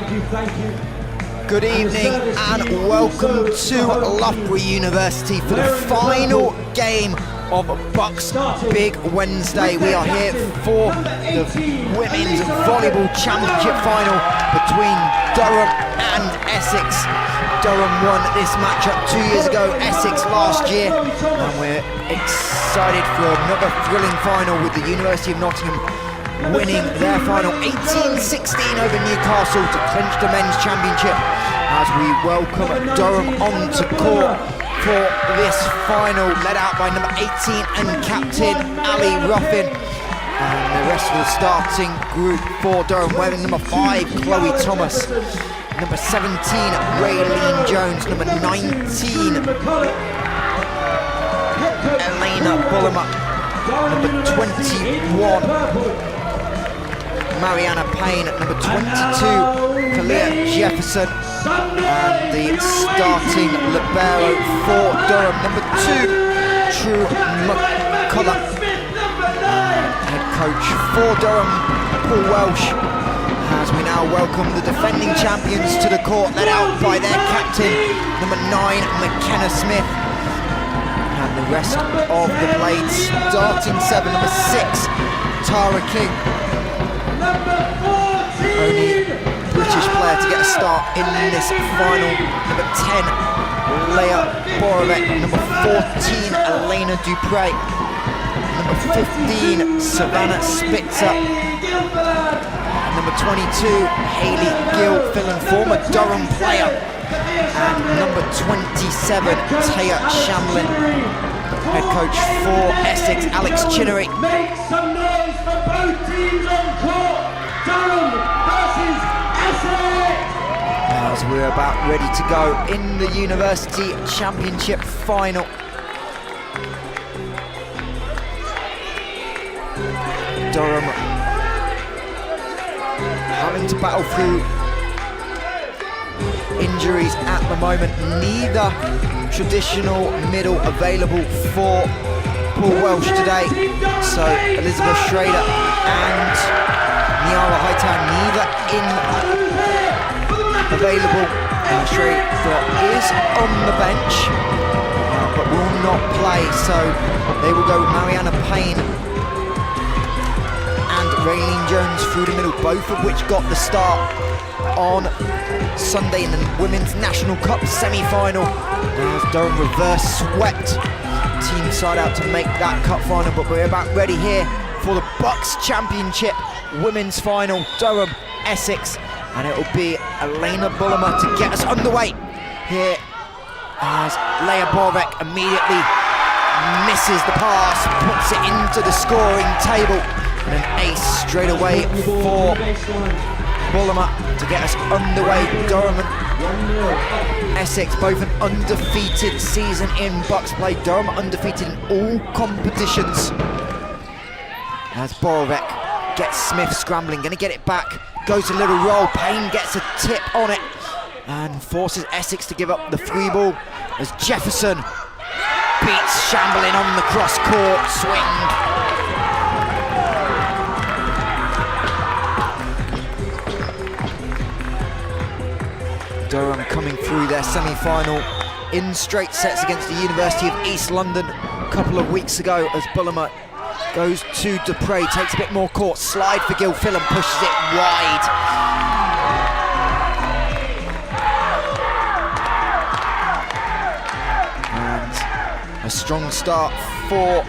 Thank you. Good evening and welcome to Loughborough University for the final game of BUCS Big Wednesday. We are here for the Women's Volleyball Championship final between Durham and Essex. Durham won this matchup 2 years ago, Essex last year, and we're excited for another thrilling final with the University of Nottingham winning their final 18-16 over Newcastle to clinch the men's championship, as we welcome Durham onto court for this final, led out by number 18 and captain Ali Ruffin, and the rest of the starting group for Durham wearing number 5 Chloe Thomas, number 17 Raylene Jones, number 19 Elena Bullimer, number 21 Mariana Payne, at number 22, Kalia Jefferson, and the starting libero for Durham, number 2, True McCullough. Head coach for Durham, Paul Welsh, as we now welcome the defending champions to the court, led out by their captain, number 9, McKenna Smith, and the rest of the blades, starting 7, number 6, Tara King. Only British player to get a start in this final. Number 10, Leah Borovec. Number 14, Elena Dupre. Number 15, Savannah Spitzer. Number 22, Hayley Gill, Finland, former Durham player. And number 27, Taya Shamlin. Head coach for Essex, Alex Chinnery. Make some noise for both teams on court. Durham versus Essex. As we're about ready to go in the University Championship final. Durham having to battle through injuries at the moment. Neither traditional middle available for Paul Welsh today. So Elizabeth Schrader and Niara Hightown, neither available. Schrader is on the bench, but will not play. So they will go Mariana Payne and Raylene Jones through the middle, both of which got the start on Sunday in the Women's National Cup semi-final. As Durham reverse swept team side out to make that cup final, but we're about ready here for the BUCS Championship Women's Final, Durham, Essex, and it'll be Elena Bullimer to get us underway here as Leah Borovec immediately misses the pass, puts it into the scoring table, and an ace straight away for Bullimer to get us underway. Durham and Essex, both an undefeated season in BUCS play. Durham undefeated in all competitions. As Borovec gets Smith scrambling, going to get it back, goes a little roll, Payne gets a tip on it and forces Essex to give up the free ball as Jefferson beats Shamblin on the cross court swing. Durham coming through their semi-final in straight sets against the University of East London a couple of weeks ago, as Bullimer goes to Dupre, takes a bit more court, slide for Gill Phelan, pushes it wide. And a strong start for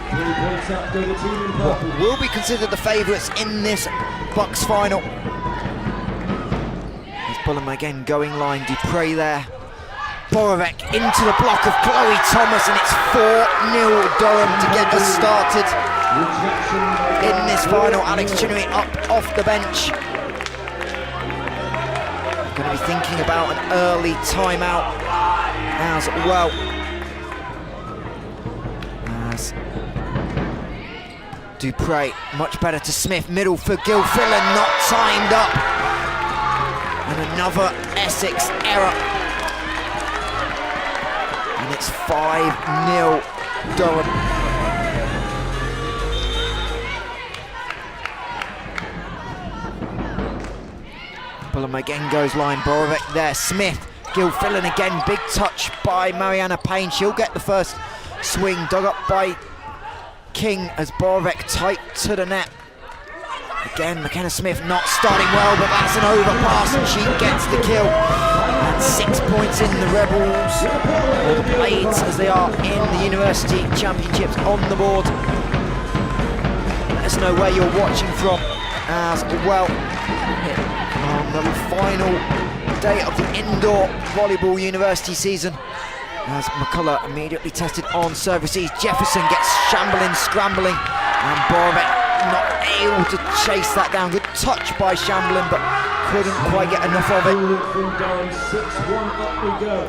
what will be considered the favourites in this BUCS final. Bullimer again going line, Dupre there. Borovec into the block of Chloe Thomas, and it's 4-0 Durham to get us started in this final. Alex Chinnery up off the bench. Going to be thinking about an early timeout as well. As Dupre, much better to Smith, middle for Gill Phelan, not timed up. And another Essex error. And it's 5-0 Durham. Bulham again goes line, Borovic there, Smith, Gilfillan again, big touch by Mariana Payne, she'll get the first swing, dug up by King as Borovic tight to the net. Again, McKenna Smith not starting well, but that's an overpass and she gets the kill. And 6 points in the Rebels, or the Blades as they are in the University Championships on the board. Let us know where you're watching from as well. On the final day of the indoor volleyball university season, as McCullough immediately tested on services. Jefferson gets Shamblin scrambling, and Borovic not able to chase that down. Good touch by Shamblin, but couldn't quite get enough of it. From Durham, 6-1 up we go.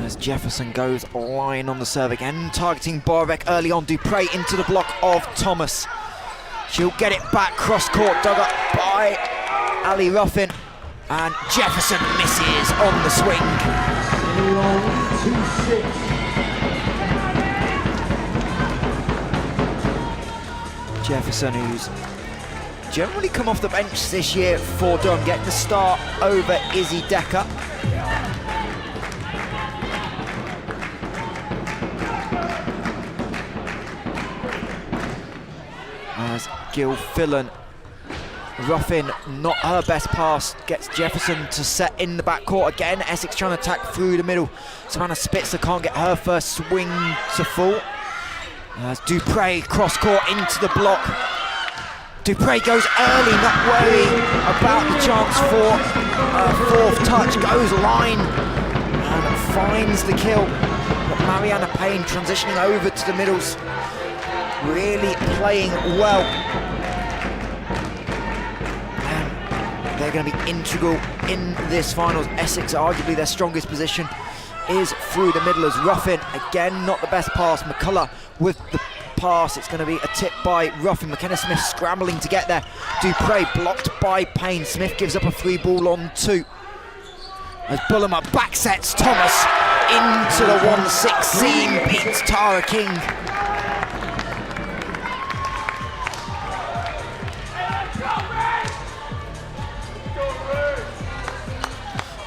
As Jefferson goes line on the serve again, targeting Borovic early on. Dupre into the block of Thomas. She'll get it back, cross court, dug up by Ali Ruffin, and Jefferson misses on the swing. 2-6. Jefferson, who's generally come off the bench this year for Durham, getting the start over Izzy Decker. As Gilfillan, Ruffin, not her best pass, gets Jefferson to set in the backcourt again. Essex trying to attack through the middle. Savannah Spitzer can't get her first swing to fall. As Dupre cross court into the block. Dupre goes early, not worrying about the chance for a fourth touch. Goes line and finds the kill. But Mariana Payne transitioning over to the middles, really playing well. And they're going to be integral in this finals. Essex, arguably their strongest position, is through the middle as Ruffin, again, not the best pass. McCullough with the pass, it's going to be a tip by Ruffin. McKenna Smith scrambling to get there. Dupre blocked by Payne. Smith gives up a free ball on 2. As Bullimer back sets Thomas into the 1-6 seam, beats Tara King.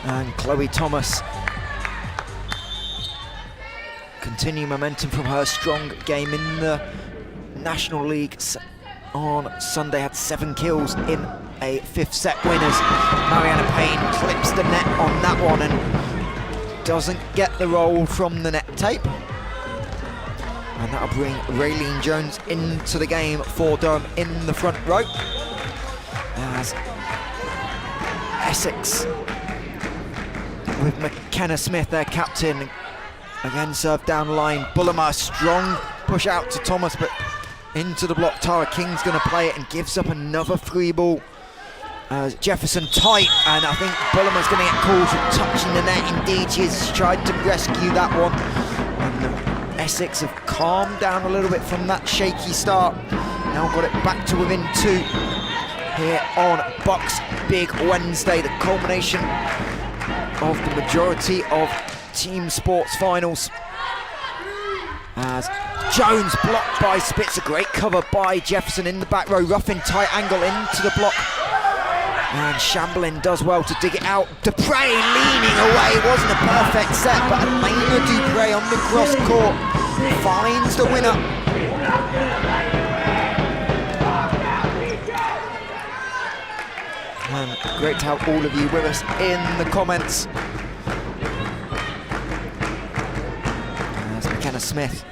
And Chloe Thomas continue momentum from her strong game in the National League on Sunday, had 7 kills in a 5th set winners. Mariana Payne clips the net on that one and doesn't get the roll from the net tape. And that'll bring Raylene Jones into the game for Durham in the front row. As Essex with McKenna Smith, their captain, again served down the line. Bullimer, strong push out to Thomas, but into the block. Tara King's going to play it and gives up another free ball. Jefferson tight, and I think Bullimer's going to get called for touching the net. Indeed, she's tried to rescue that one. And Essex have calmed down a little bit from that shaky start. Now got it back to within 2 here on BUCS Big Wednesday, the culmination of the majority of team sports finals. As Jones blocked by Spitzer, great cover by Jefferson in the back row. Ruffin tight angle into the block, and Shamblin does well to dig it out. Dupre leaning away, it wasn't a perfect set, but Elena Dupre on the cross court finds the winner. And great to have all of you with us in the comments. As McKenna Smith,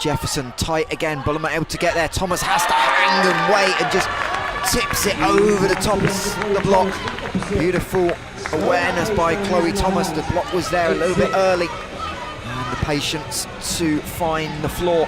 Jefferson tight again, Bullimer able to get there. Thomas has to hang and wait and just tips it over the top of the block. Beautiful awareness by Chloe Thomas. The block was there a little bit early, and the patience to find the floor.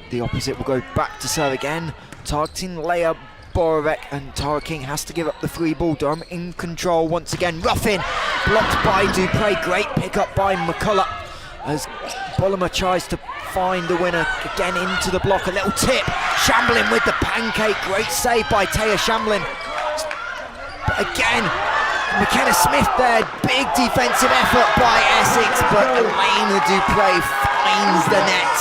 The opposite will go back to serve again, targeting Leia Borovic, and Tara King has to give up the free ball. Durham in control once again. Ruffin blocked by Dupre, great pick up by McCullough as Bullimer tries to find the winner again into the block. A little tip, Shamblin with the pancake, great save by Taya Shamblin. But again, McKenna Smith there, big defensive effort by Essex, but Elena Dupre finds the net.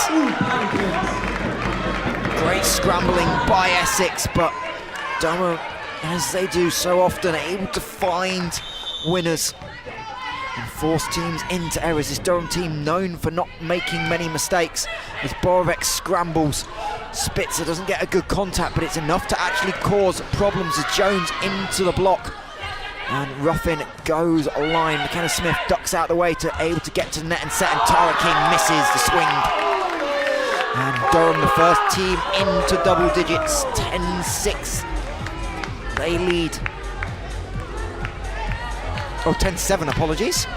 Great scrambling by Essex, but Durham, as they do so often, able to find winners and force teams into errors. This Durham team known for not making many mistakes. As Borek scrambles, Spitzer doesn't get a good contact, but it's enough to actually cause problems as Jones into the block. And Ruffin goes line. McKenna Smith ducks out the way to able to get to the net and set, and Tara King misses the swing. And Durham, the first team into double digits, 10-6. They lead. Oh, 10-7, apologies.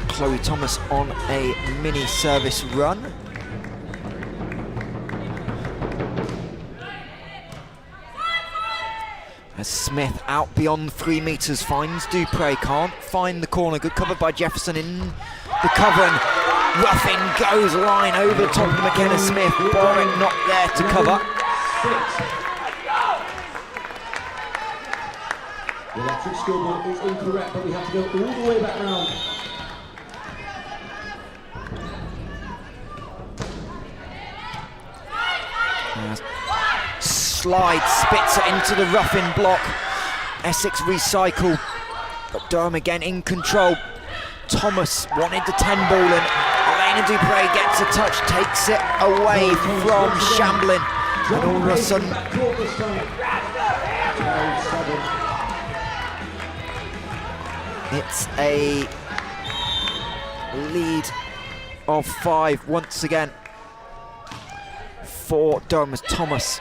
Chloe Thomas on a mini service run. As Smith out beyond 3 metres, finds Dupre, can't find the corner. Good cover by Jefferson in the cover, and Ruffin goes line over the top of McKenna Smith. Borek not there to cover. The electric scoreboard is incorrect, but we have to go all the way back round. Slide Spitzer into the Ruffin block. Essex recycle, but Durham again in control. Thomas wanted the 10 ball, and Elena Dupre gets a touch, takes it away from Shamblin, and all of a sudden it's a lead of 5 once again for Durham. As Thomas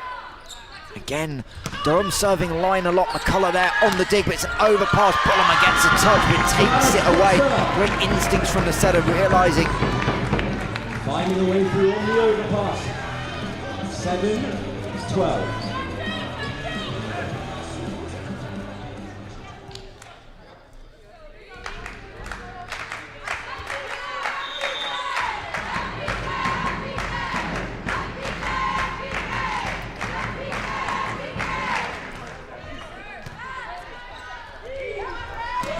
again, Durham serving line a lot. McCullough there on the dig, but it's an overpass. Bollinger gets a touch, but takes it away. Great instincts from the setter, realising. Finding a way through on the overpass. 7-12.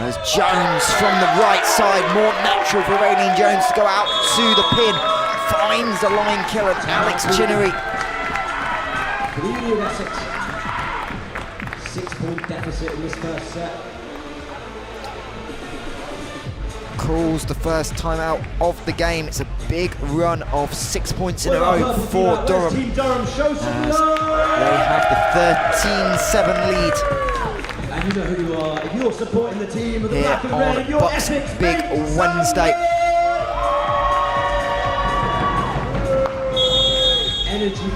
As Jones from the right side, more natural for Raylene Jones to go out to the pin, finds the line killer, Alex Chinnery. 6-point deficit in this first set. Calls the first timeout of the game. It's a big run of 6 points in a row for Durham. Team Durham, show some As they have the 13-7 lead. And you know who you are. If you're supporting the team with the Here black and on red, you're BUCS Essex Big Wednesday. Energy.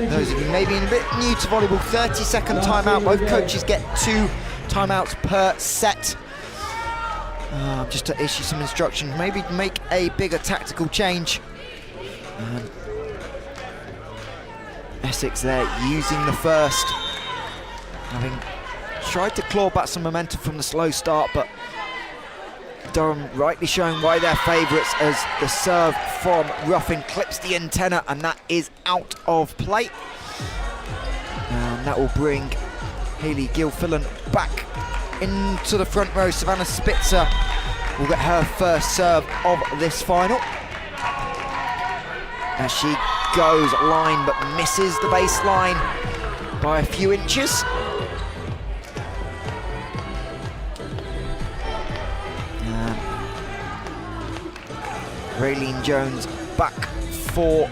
Those of you maybe a bit new to volleyball, 30-second timeout. Both coaches get 2 timeouts per set. Just to issue some instructions, maybe make a bigger tactical change. Essex there using the first, having tried to claw back some momentum from the slow start, but Durham rightly showing why they're favourites, as the serve from Ruffin clips the antenna, and that is out of play. And that will bring Hayley Gilfillan back into the front row. Savannah Spitzer will get her first serve of this final, as she goes line but misses the baseline by a few inches. Raylene Jones back for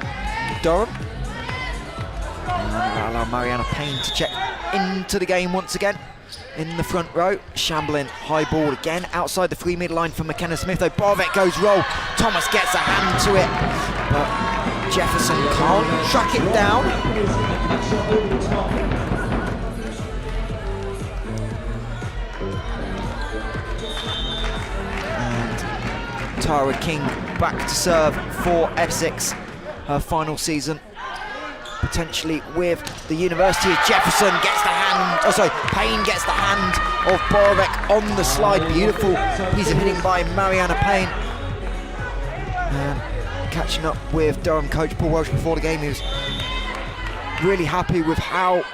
Durham. And that'll allow Mariana Payne to check into the game once again in the front row. Shamblin high ball again outside the 3 metre line for McKenna Smith, though Barvett goes roll. Thomas gets a hand to it, but Jefferson can't track it down. And Tara King back to serve for Essex, her final season potentially with the University. Of Jefferson gets the hand, Payne gets the hand of Borek on the slide. Beautiful piece of hitting by Mariana Payne. And catching up with Durham coach Paul Welsh before the game, he was really happy with how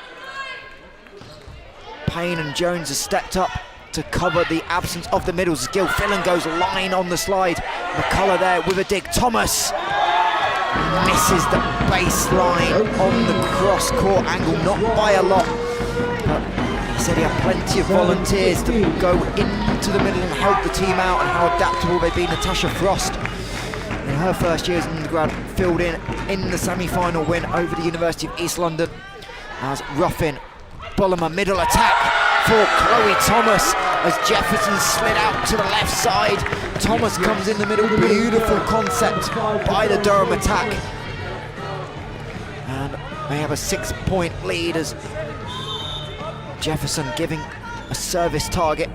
Payne and Jones have stepped up to cover the absence of the middles. Gilfillan goes line on the slide. McCullough there with a dig. Thomas misses the baseline on the cross-court angle, not by a lot. But he said he had plenty of volunteers to go into the middle and help the team out, and how adaptable they've been. Natasha Frost, in her first year as an undergrad, filled in the semi-final win over the University of East London. As Ruffin, Bullimer, middle attack for Chloe Thomas as Jefferson slid out to the left side. Thomas comes in the middle, beautiful concept by the Durham attack. And they have a 6-point lead as Jefferson giving a service target.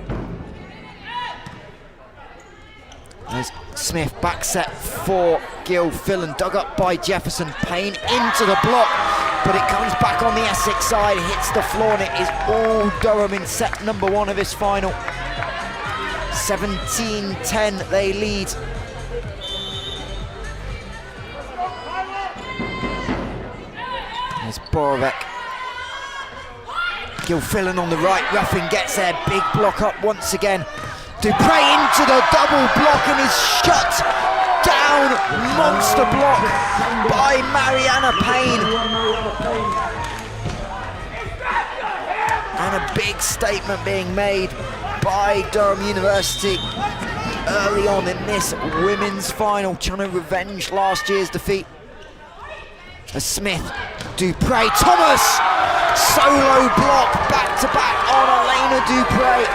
As Smith back set for Gilfillan, dug up by Jefferson. Payne into the block, but it comes back on the Essex side, hits the floor, and it is all Durham in set number 1 of this final. 17-10 they lead. There's Borovec. Gilfillan on the right, Ruffin gets there, big block up once again. Dupre into the double block and is shut down. Monster block by Mariana Payne. And a big statement being made by Durham University early on in this women's final, trying to revenge last year's defeat. As Smith, Dupre, Thomas, solo block back to back on Elena Dupre.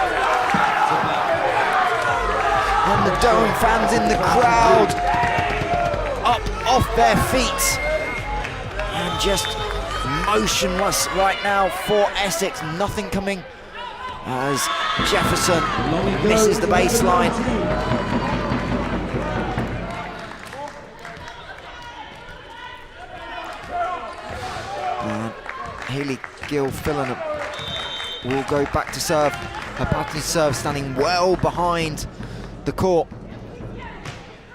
And the Durham fans in the crowd up off their feet and just motionless right now for Essex. Nothing coming as Jefferson misses the baseline. And Hayley Gilfillan will go back to serve. Her pattern serve standing well behind the court.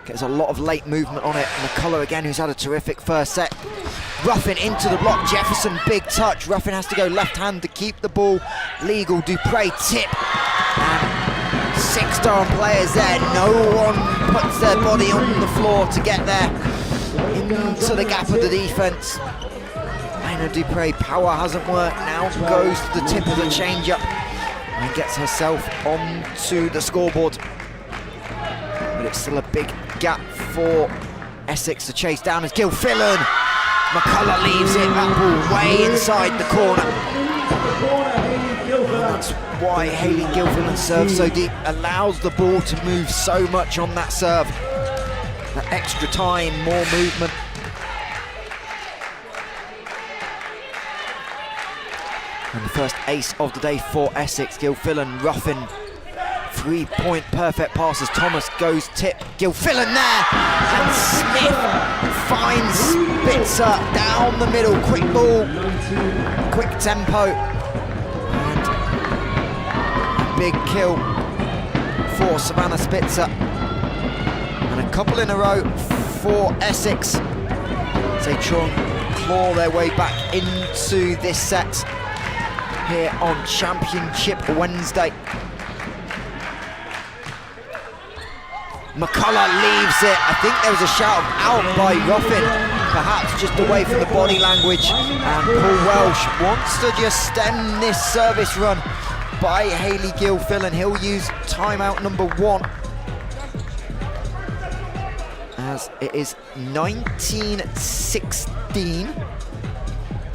Gets a lot of late movement on it. McCullough again, who's had a terrific first set. Ruffin into the block, Jefferson big touch. Ruffin has to go left hand to keep the ball legal. Dupre tip. And 6 Durham players there. No one puts their body on the floor to get there into the gap of the defense. Elena Dupre, power hasn't worked. Now goes to the tip of the change-up and gets herself onto the scoreboard. But it's still a big gap for Essex to chase down as Gilfillan. McCullough leaves it, that ball way inside the corner. And that's why Hayley Gilfillan serves so deep, allows the ball to move so much on that serve. That extra time, more movement. And the first ace of the day for Essex. Gilfillan, Ruffin, 3-point perfect passes. Thomas goes tip. Gilfillan there, and Smith finds Spitzer down the middle. Quick ball, quick tempo, and a big kill for Savannah Spitzer. And a couple in a row for Essex. They try and claw their way back into this set here on Championship Wednesday. McCullough leaves it. I think there was a shout of out by Ruffin, perhaps just away from the body language. And Paul Welsh wants to just stem this service run by Hayley Gilfillan. He'll use timeout number 1. As it is 19-16.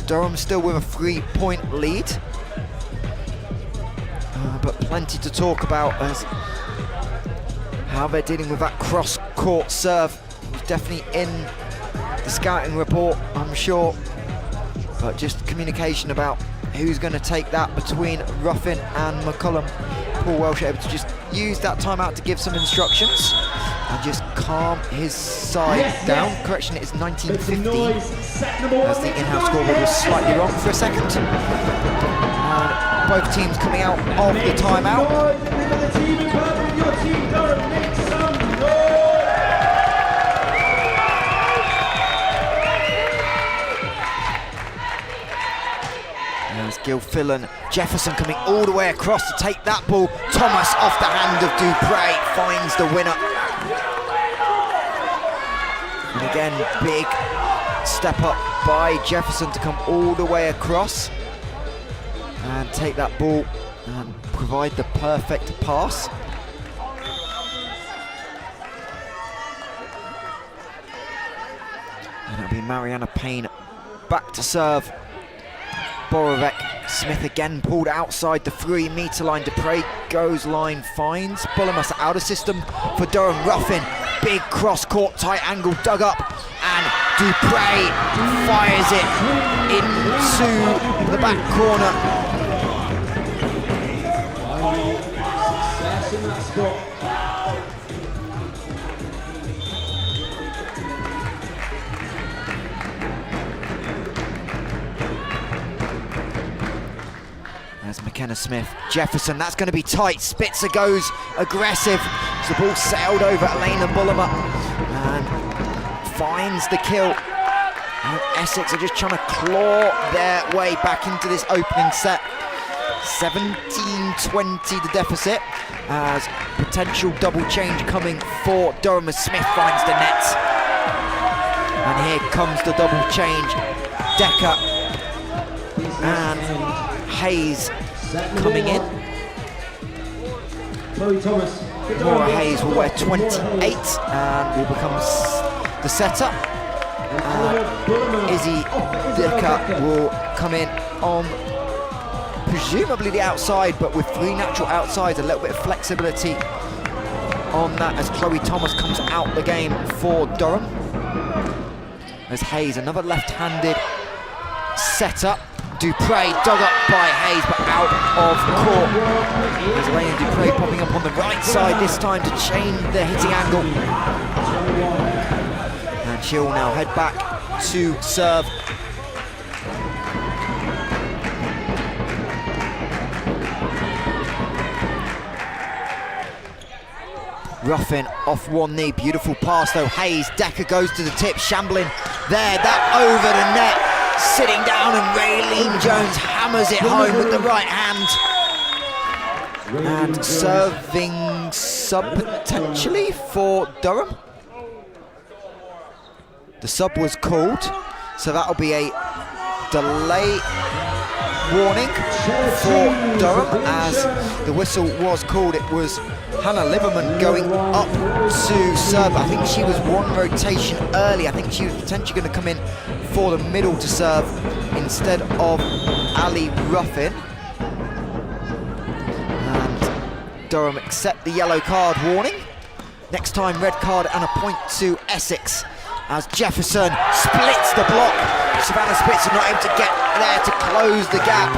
Durham still with a 3-point lead. But plenty to talk about as how they're dealing with that cross-court serve. It was definitely in the scouting report, I'm sure. But just communication about who's going to take that between Ruffin and McCullum. Paul Welsh able to just use that timeout to give some instructions and just calm his side down. Correction, it is 19-15 as the in-house scoreboard was slightly wrong for a second. And both teams coming out of the timeout. Gilfillan. Jefferson coming all the way across to take that ball. Thomas off the hand of Dupre finds the winner. And again, big step up by Jefferson to come all the way across and take that ball and provide the perfect pass. And it'll be Mariana Payne back to serve. Borovec, Smith again pulled outside the 3-metre line. Dupre goes line, finds Bullimus out of system for Durham. Ruffin, big cross-court, tight angle, dug up, and Dupre fires it into the back corner. Success in that spot. There's McKenna Smith. Jefferson, that's going to be tight. Spitzer goes aggressive. So the ball sailed over Elena Bullimer and finds the kill. And Essex are just trying to claw their way back into this opening set. 17-20 the deficit, as potential double change coming for Durham as Smith finds the net. And here comes the double change. Decker and Hayes coming in. Chloe Thomas. Maura Hayes will wear 28 and will become the setter. Izzy Decker will come in on presumably the outside, but with 3 natural outsides, a little bit of flexibility on that as Chloe Thomas comes out the game for Durham. As Hayes, another left-handed setup. Dupre dug up by Hayes, but out of court. There's Elena Dupre popping up on the right side this time to change the hitting angle. And she'll now head back to serve. Ruffin off one knee, beautiful pass though. Hayes, Decker goes to the tip, Shamblin there, that over the net, sitting down, and Raylene Jones hammers it home with the right hand. And serving sub potentially for Durham. The sub was called, so that'll be a delay warning for Durham as the whistle was called. It was Hannah Liverman going up to serve. I think she was one rotation early. I think she was potentially going to come in for the middle to serve instead of Ali Ruffin. And Durham accept the yellow card warning. Next time, red card and a point to Essex as Jefferson splits the block. Savannah Spitzer not able to get there to close the gap.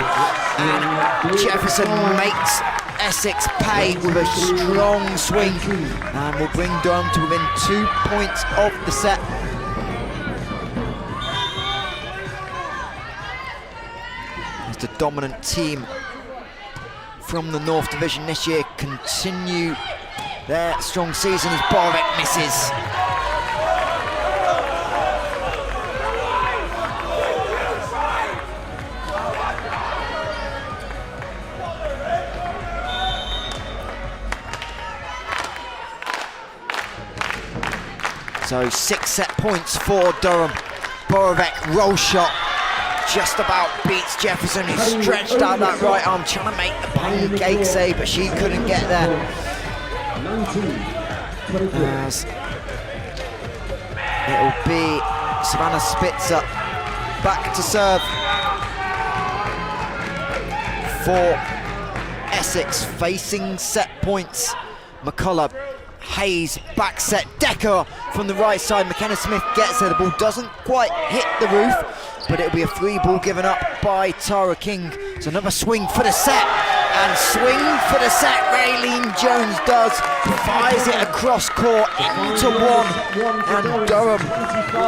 And Jefferson makes Essex pay with a strong swing and will bring Durham to within 2 points of the set. As the dominant team from the North Division this year continue their strong season as Borek misses. So 6 set points for Durham. Borovec roll shot just about beats Jefferson, who stretched out that right arm trying to make the pancake save, but she couldn't get there. As it'll be Savannah Spitzer back to serve for Essex, facing set points. McCullough, Hayes, back set, Decker from the right side. McKenna Smith gets there, the ball doesn't quite hit the roof, but it'll be a free ball given up by Tara King. So another swing for the set, and swing for the set, Raylene Jones does, fires it across court into one, and Durham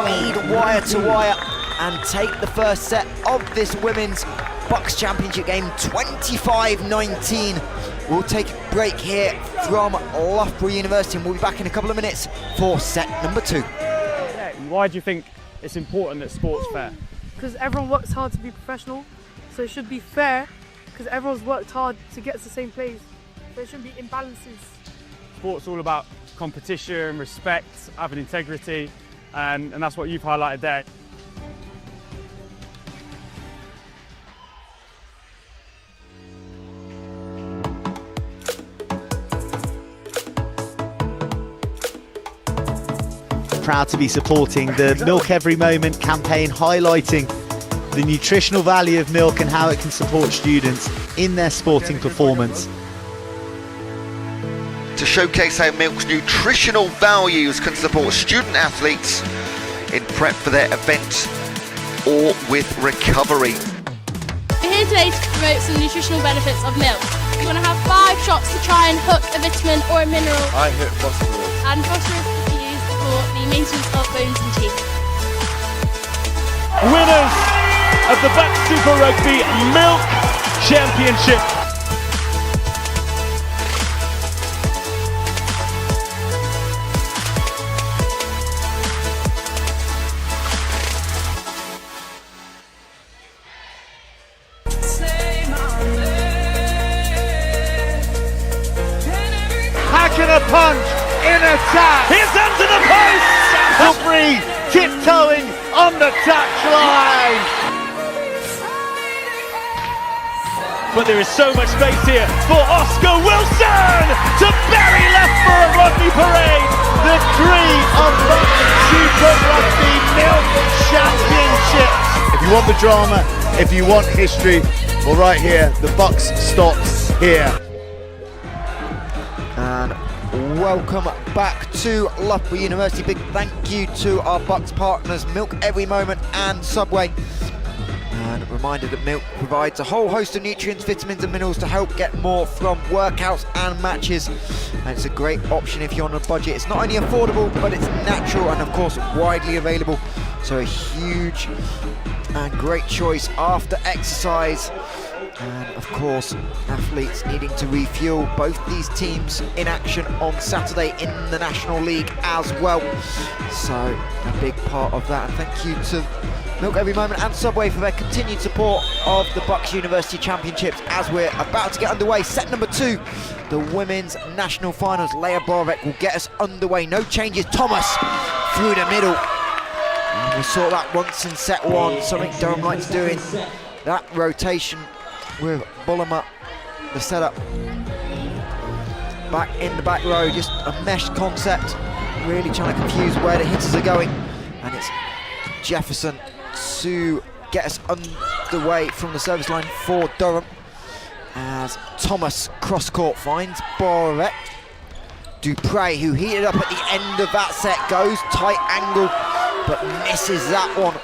lead wire to wire and take the first set of this women's BUCS Championship game, 25-19. We'll take a break here from Loughborough University and we'll be back in a couple of minutes for set number 2. Why do you think it's important that sport's fair? Because everyone works hard to be professional, So it should be fair because everyone's worked hard to get to the same place. So there shouldn't be imbalances. Sport's all about competition, respect, having integrity, and that's what you've highlighted there. Proud to be supporting the Milk Every Moment campaign, highlighting the nutritional value of milk and how it can support students in their sporting performance. To showcase how milk's nutritional values can support student athletes in prep for their event or with recovery. We're here today to promote some nutritional benefits of milk. We're going to have 5 shots to try and hook a vitamin or a mineral. I hit phosphorus. And phosphorus is used for the maintenance of bones and teeth. Winners of the BUCS Super Rugby Milk Championship. Hacking a punch in attack. Here's under the post! Free, tiptoeing on the touchline. But there is so much space here for Oscar Wilson to bury Loughborough Rugby Parade. The dream of the Super Rugby Milk Championship. If you want the drama, if you want history, well, right here, the BUCS stops here. And welcome back to Loughborough University. Big thank you to our BUCS partners, Milk Every Moment and Subway. And a reminder that milk provides a whole host of nutrients, vitamins and minerals to help get more from workouts and matches. And it's a great option if you're on a budget. It's not only affordable, but it's natural and of course widely available. So a huge and great choice after exercise. And of course, athletes needing to refuel. Both these teams in action on Saturday in the National League as well. So a big part of that. And thank you to Milk Every Moment and Subway for their continued support of the BUCS University Championships as we're about to get underway. Set number 2, the Women's National Finals. Leah Borek will get us underway. No changes. Thomas through the middle. And we saw that once in set 1, something Durham likes doing. That rotation with Bullimer, the setup. Back in the back row, just a mesh concept. Really trying to confuse where the hitters are going. And it's Jefferson to get us underway from the service line for Durham. As Thomas cross court finds Borek. Dupre, who heated up at the end of that set, goes tight angle, but misses that one.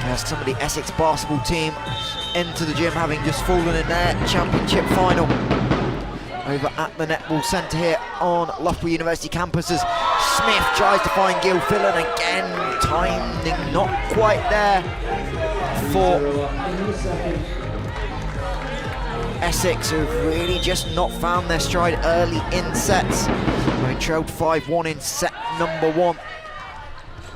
As some of the Essex basketball team enter the gym, having just fallen in their championship final. Over at the netball centre here on Loughborough University campuses. Smith tries to find Gil Fillan again, timing not quite there for Essex, who've really just not found their stride early in sets. They trailed 5-1 in set number 1.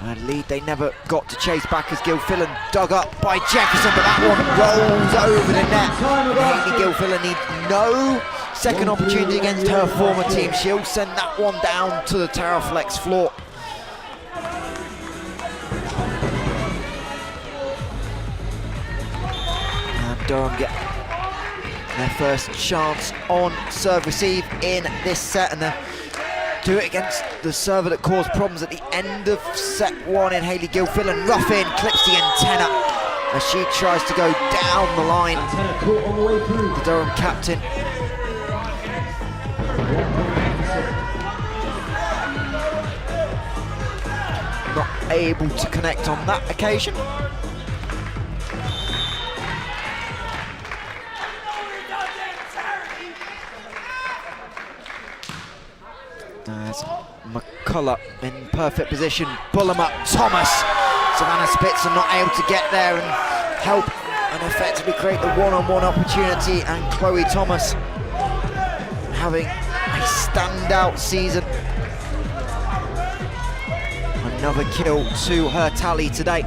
And lead they never got to chase back as Gil Fillan dug up by Jefferson, but that one rolls over the net. Haley Gil Fillan needs no second opportunity against her former team. She'll send that one down to the Terraflex floor. And Durham get their first chance on serve receive in this set, and they're do it against the server that caused problems at the end of set 1 in Haley Gil Fillan. Rough in, clips the antenna as she tries to go down the line. The Durham captain. Not able to connect on that occasion. There's McCullough in perfect position. Bullimer, Thomas. Savannah Spitzer not able to get there and help and effectively create the one-on-one opportunity. And Chloe Thomas having a standout season. And Another kill to her tally today.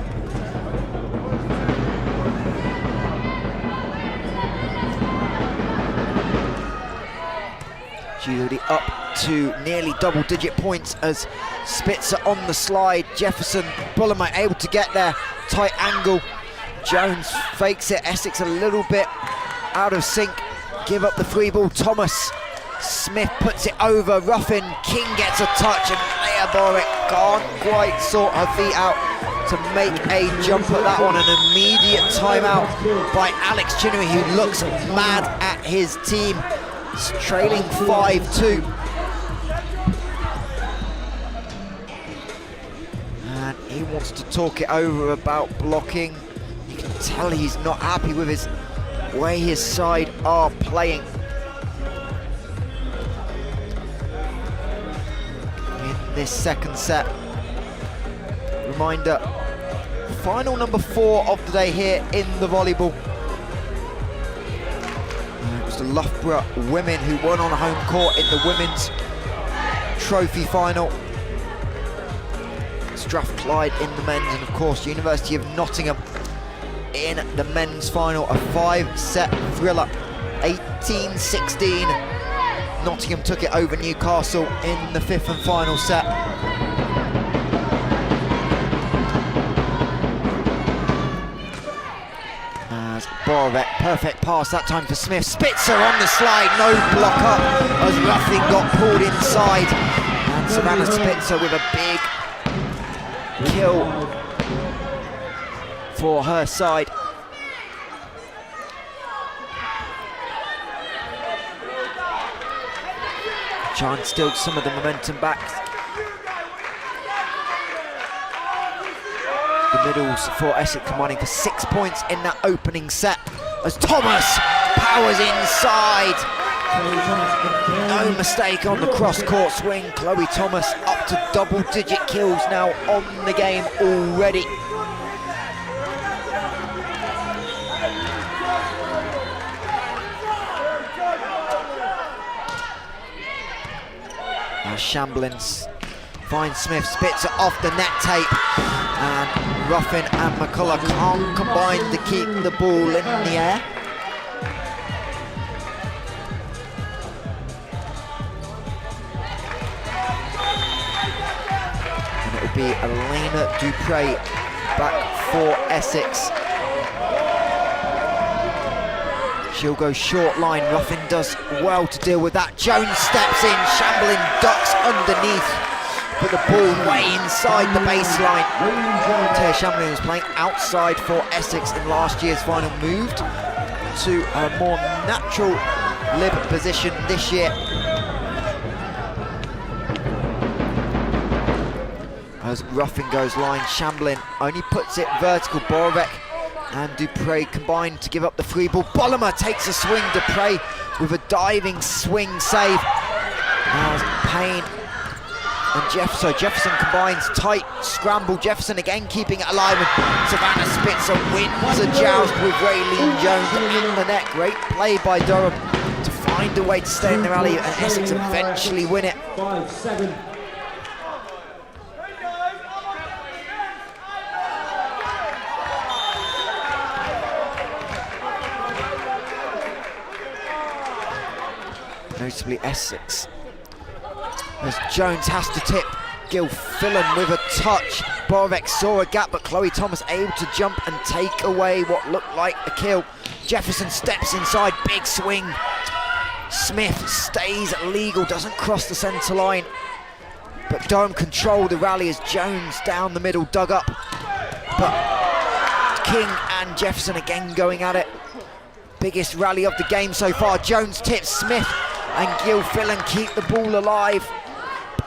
She's already up to nearly double-digit points as Spitzer on the slide. Jefferson, Bullimer able to get there. Tight angle. Jones fakes it. Essex a little bit out of sync. Give up the free ball. Thomas. Smith puts it over. Ruffin. King gets a touch and Leah Boric can't quite sort her feet out to make a jump at that one. An immediate timeout by Alex Chinnery, who looks mad at his team. It's trailing 5-2. And he wants to talk it over about blocking. You can tell he's not happy with his way his side are playing. In this second set. Reminder, final number 4 of the day here in the volleyball. It was the Loughborough women who won on home court in the women's trophy final. Strathclyde in the men's, and of course University of Nottingham in the men's final. A 5-set thriller, 18-16. Nottingham took it over Newcastle in the 5th and final set. As Borovic, perfect pass that time for Smith. Spitzer on the slide, no block up as Ruffin got pulled inside. And Savannah Spitzer with a big kill for her side. Try and steal some of the momentum back. The middles for Essex combining for 6 points in that opening set as Thomas powers inside. No mistake on the cross-court swing. Chloe Thomas up to double-digit kills now on the game already. Now Shamblin finds Smith. Spitzer off the net tape, and Ruffin and McCullough can't combine to keep the ball in the air. And it'll be Elena Dupre back for Essex. She'll go short line. Ruffin does well to deal with that. Jones steps in. Shamblin ducks underneath, but the ball way inside the baseline. Taya Shamblin was playing outside for Essex in last year's final. Moved to a more natural lib position this year. As Ruffin goes line, Shamblin only puts it vertical. Borovic and Dupre combined to give up the free ball. Bollimer takes a swing. Dupre with a diving swing save. Now Payne and Jefferson combines, tight scramble. Jefferson again keeping it alive, and Savannah Spitzer wins a joust with Raylene Jones in the net. Great play by Durham to find a way to stay in the rally, and Essex eventually win it. 5-7. Notably Essex, as Jones has to tip. Gilfillan with a touch. Borovic saw a gap, but Chloe Thomas able to jump and take away what looked like a kill. Jefferson steps inside, big swing. Smith stays legal, doesn't cross the centre line, but Durham control the rally as Jones down the middle dug up. But King and Jefferson again going at it. Biggest rally of the game so far. Jones tips. Smith and Gilfillan keep the ball alive.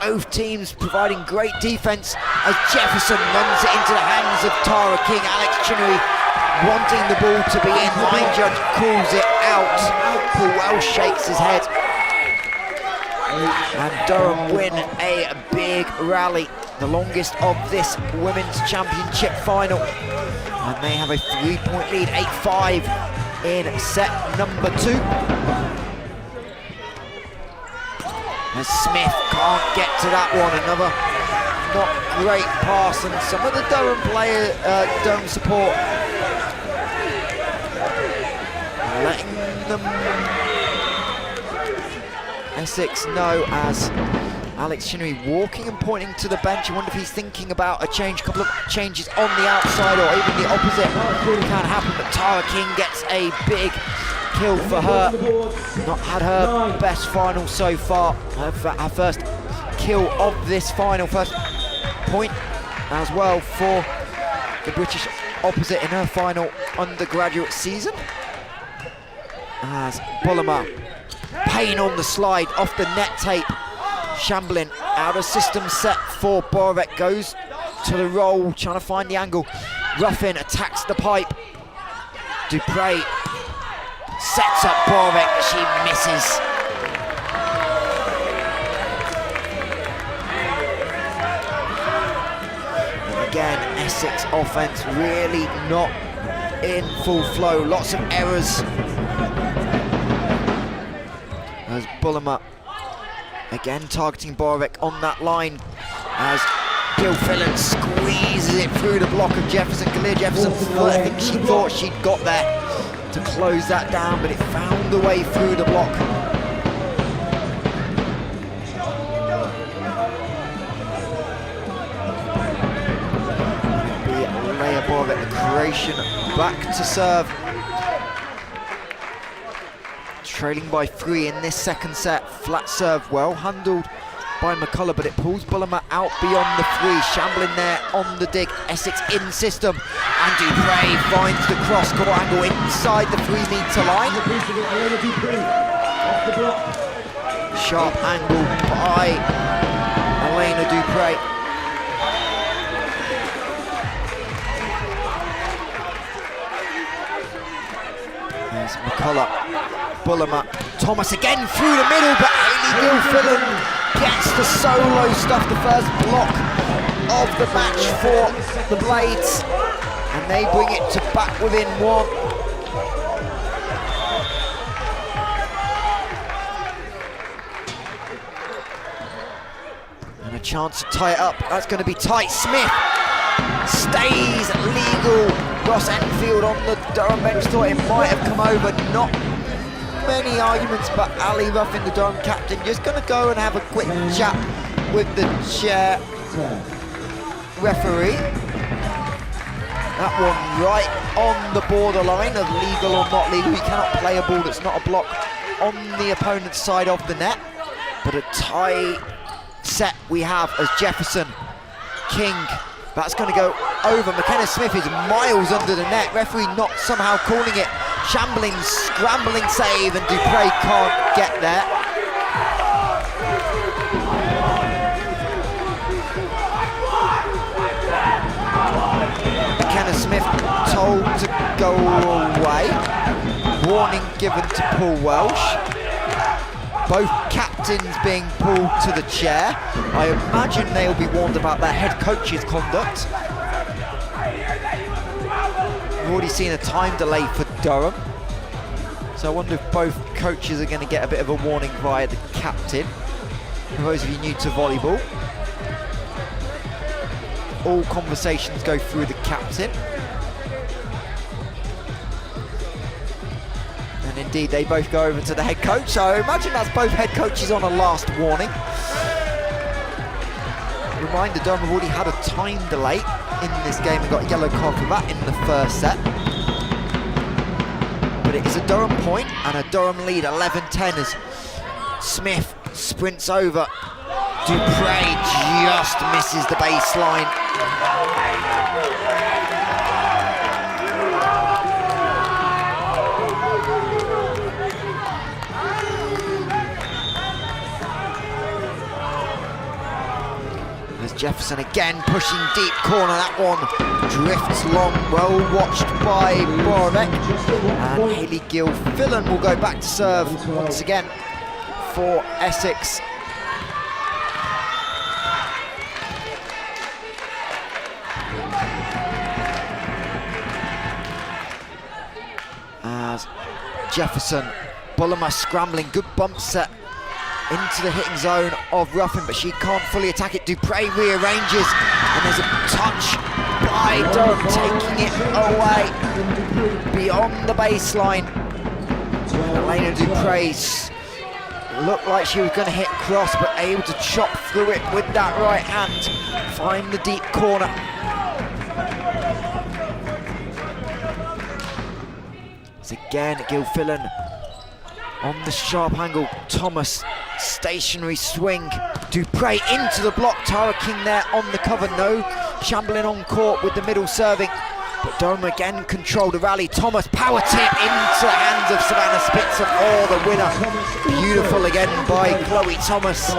Both teams providing great defence as Jefferson runs it into the hands of Tara King. Alex Chinnery wanting the ball to be in. Line judge calls it out. Paul Welsh shakes his head. And Durham win a big rally, the longest of this women's championship final. And they have a 3-point lead, 8-5 in set number 2. As Smith can't get to that one. Another not great pass, and some of the Durham Durham support letting them Essex know as Alex Chinnery walking and pointing to the bench. I wonder if he's thinking about a couple of changes on the outside or even the opposite. Can happen, but Tara King gets a big kill for her. Not had her best final so far. Her first kill of this final, first point as well for the British opposite in her final undergraduate season. As Bullimer, Payne on the slide off the net tape. Shamblin out of system set for Borek, goes to the roll, trying to find the angle. Ruffin attacks the pipe. Dupre sets up Borek, she misses. And again, Essex offense really not in full flow, lots of errors. As Bullimer again targeting Borek on that line, as Gil Fillan squeezes it through the block of Jefferson. Kalia Jefferson, I think she thought she'd got there to close that down, but it found the way through the block. Leia Borek, the Croatian, back to serve. Trailing by 3 in this second set. Flat serve, well handled by McCullough, but it pulls Bullimer out beyond the 3. Shamblin there on the dig. Essex in system, and Dupre finds the cross-court angle inside the 3-metre line. Sharp angle by Elena Dupre. There's McCullough, Bullimer, Thomas again through the middle, but Hayley Gilfillan gets the solo stuff, the first block of the match for the Blades, and they bring it to back within 1. And a chance to tie it up. That's going to be tight. Smith stays legal. Ross Enfield on the Durham bench thought it might have come over. Not many arguments, but Ali Ruffin, the Durham captain, just going to go and have a quick chat with the chair referee. That one right on the borderline of legal or not legal. You cannot play a ball that's not a block on the opponent's side of the net. But a tie set we have as Jefferson, King, that's going to go over. McKenna Smith is miles under the net. Referee not somehow calling it. Shambling, scrambling save, and Dupre can't get there. McKenna Smith told to go away. Warning given to Paul Welsh. Both captains being pulled to the chair. I imagine they'll be warned about their head coach's conduct. We've already seen a time delay for Durham. So I wonder if both coaches are going to get a bit of a warning via the captain. For those of you new to volleyball, all conversations go through the captain. And indeed, they both go over to the head coach. So I imagine that's both head coaches on a last warning. Reminder, Durham have already had a time delay in this game and got a yellow card for that in the first set. But it is a Durham point and a Durham lead, 11-10, as Smith sprints over. Dupre just misses the baseline. Jefferson again pushing deep corner, that one drifts long, well watched by Borek. And Hayley Gilfillan will go back to serve once again for Essex. As Jefferson, Bullimer scrambling, good bump set into the hitting zone of Ruffin, but she can't fully attack it. Dupre rearranges, and there's a touch by Durham, taking it away beyond the baseline. Elena Dupre looked like she was going to hit cross, but able to chop through it with that right hand, find the deep corner. It's again Gilfillan on the sharp angle. Thomas, stationary swing. Dupre into the block. Tara King there on the cover. No Chamberlain on court with the middle serving. But Durham again control the rally. Thomas, power tip into the hands of Savannah Spitzer for the winner. Beautiful again by Chloe Thomas.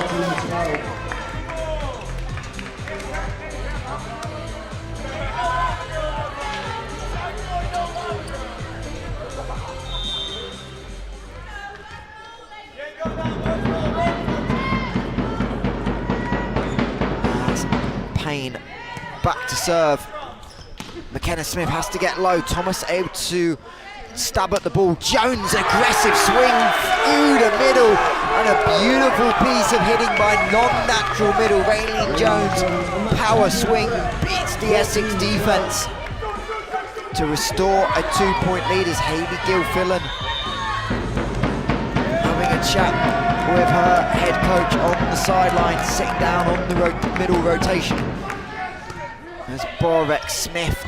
Payne back to serve. McKenna Smith has to get low. Thomas able to stab at the ball. Jones, aggressive swing through the middle, and a beautiful piece of hitting by non-natural middle. Raylene Jones, power swing, beats the Essex defence to restore a 2-point lead as Hayley Gilfillan having a chat with her head coach on the sideline, sitting down on the middle rotation. There's Borek Smith.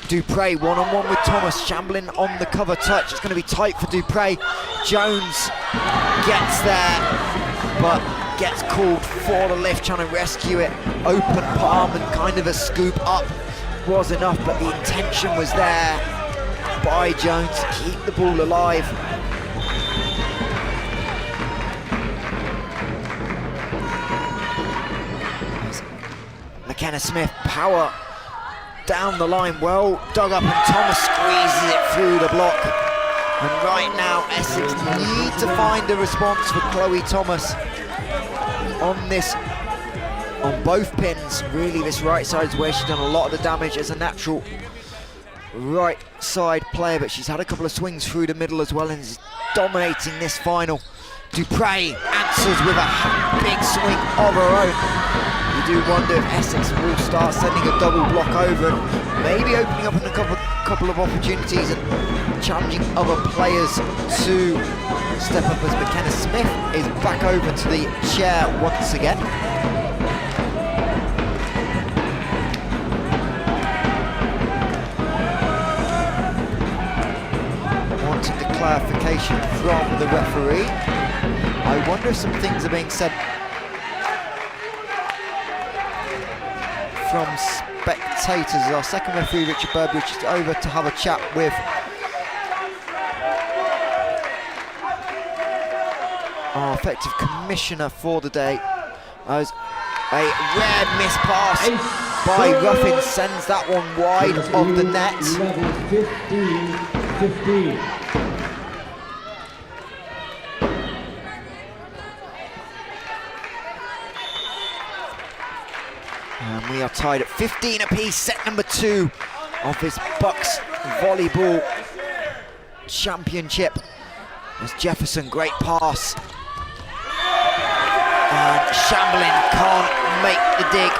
Dupre one-on-one with Thomas. Chamberlain on the cover touch. It's going to be tight for Dupre. Jones gets there, but gets called for the lift, trying to rescue it. Open palm and kind of a scoop up was enough, but the intention was there by Jones to keep the ball alive. McKenna Smith, power down the line, well dug up, and Thomas squeezes it through the block. And right now Essex need to find a response for Chloe Thomas on this, on both pins. Really, this right side is where she's done a lot of the damage as a natural right side player, but she's had a couple of swings through the middle as well and is dominating this final. Dupre answers with a big swing of her own. You do wonder if Essex will start sending a double block over and maybe opening up in a couple of opportunities and challenging other players to step up, as McKenna Smith is back over to the chair once again. Wanting the clarification from the referee. I wonder if some things are being said from spectators. Our second referee, Richard Burbridge, is over to have a chat with our effective commissioner for the day, as a rare miss pass by Ruffin sends that one wide of the net. 15. And we are tied at 15 apiece, set number 2 of this BUCS Volleyball Championship. As Jefferson, great pass. And Chamberlain can't make the dig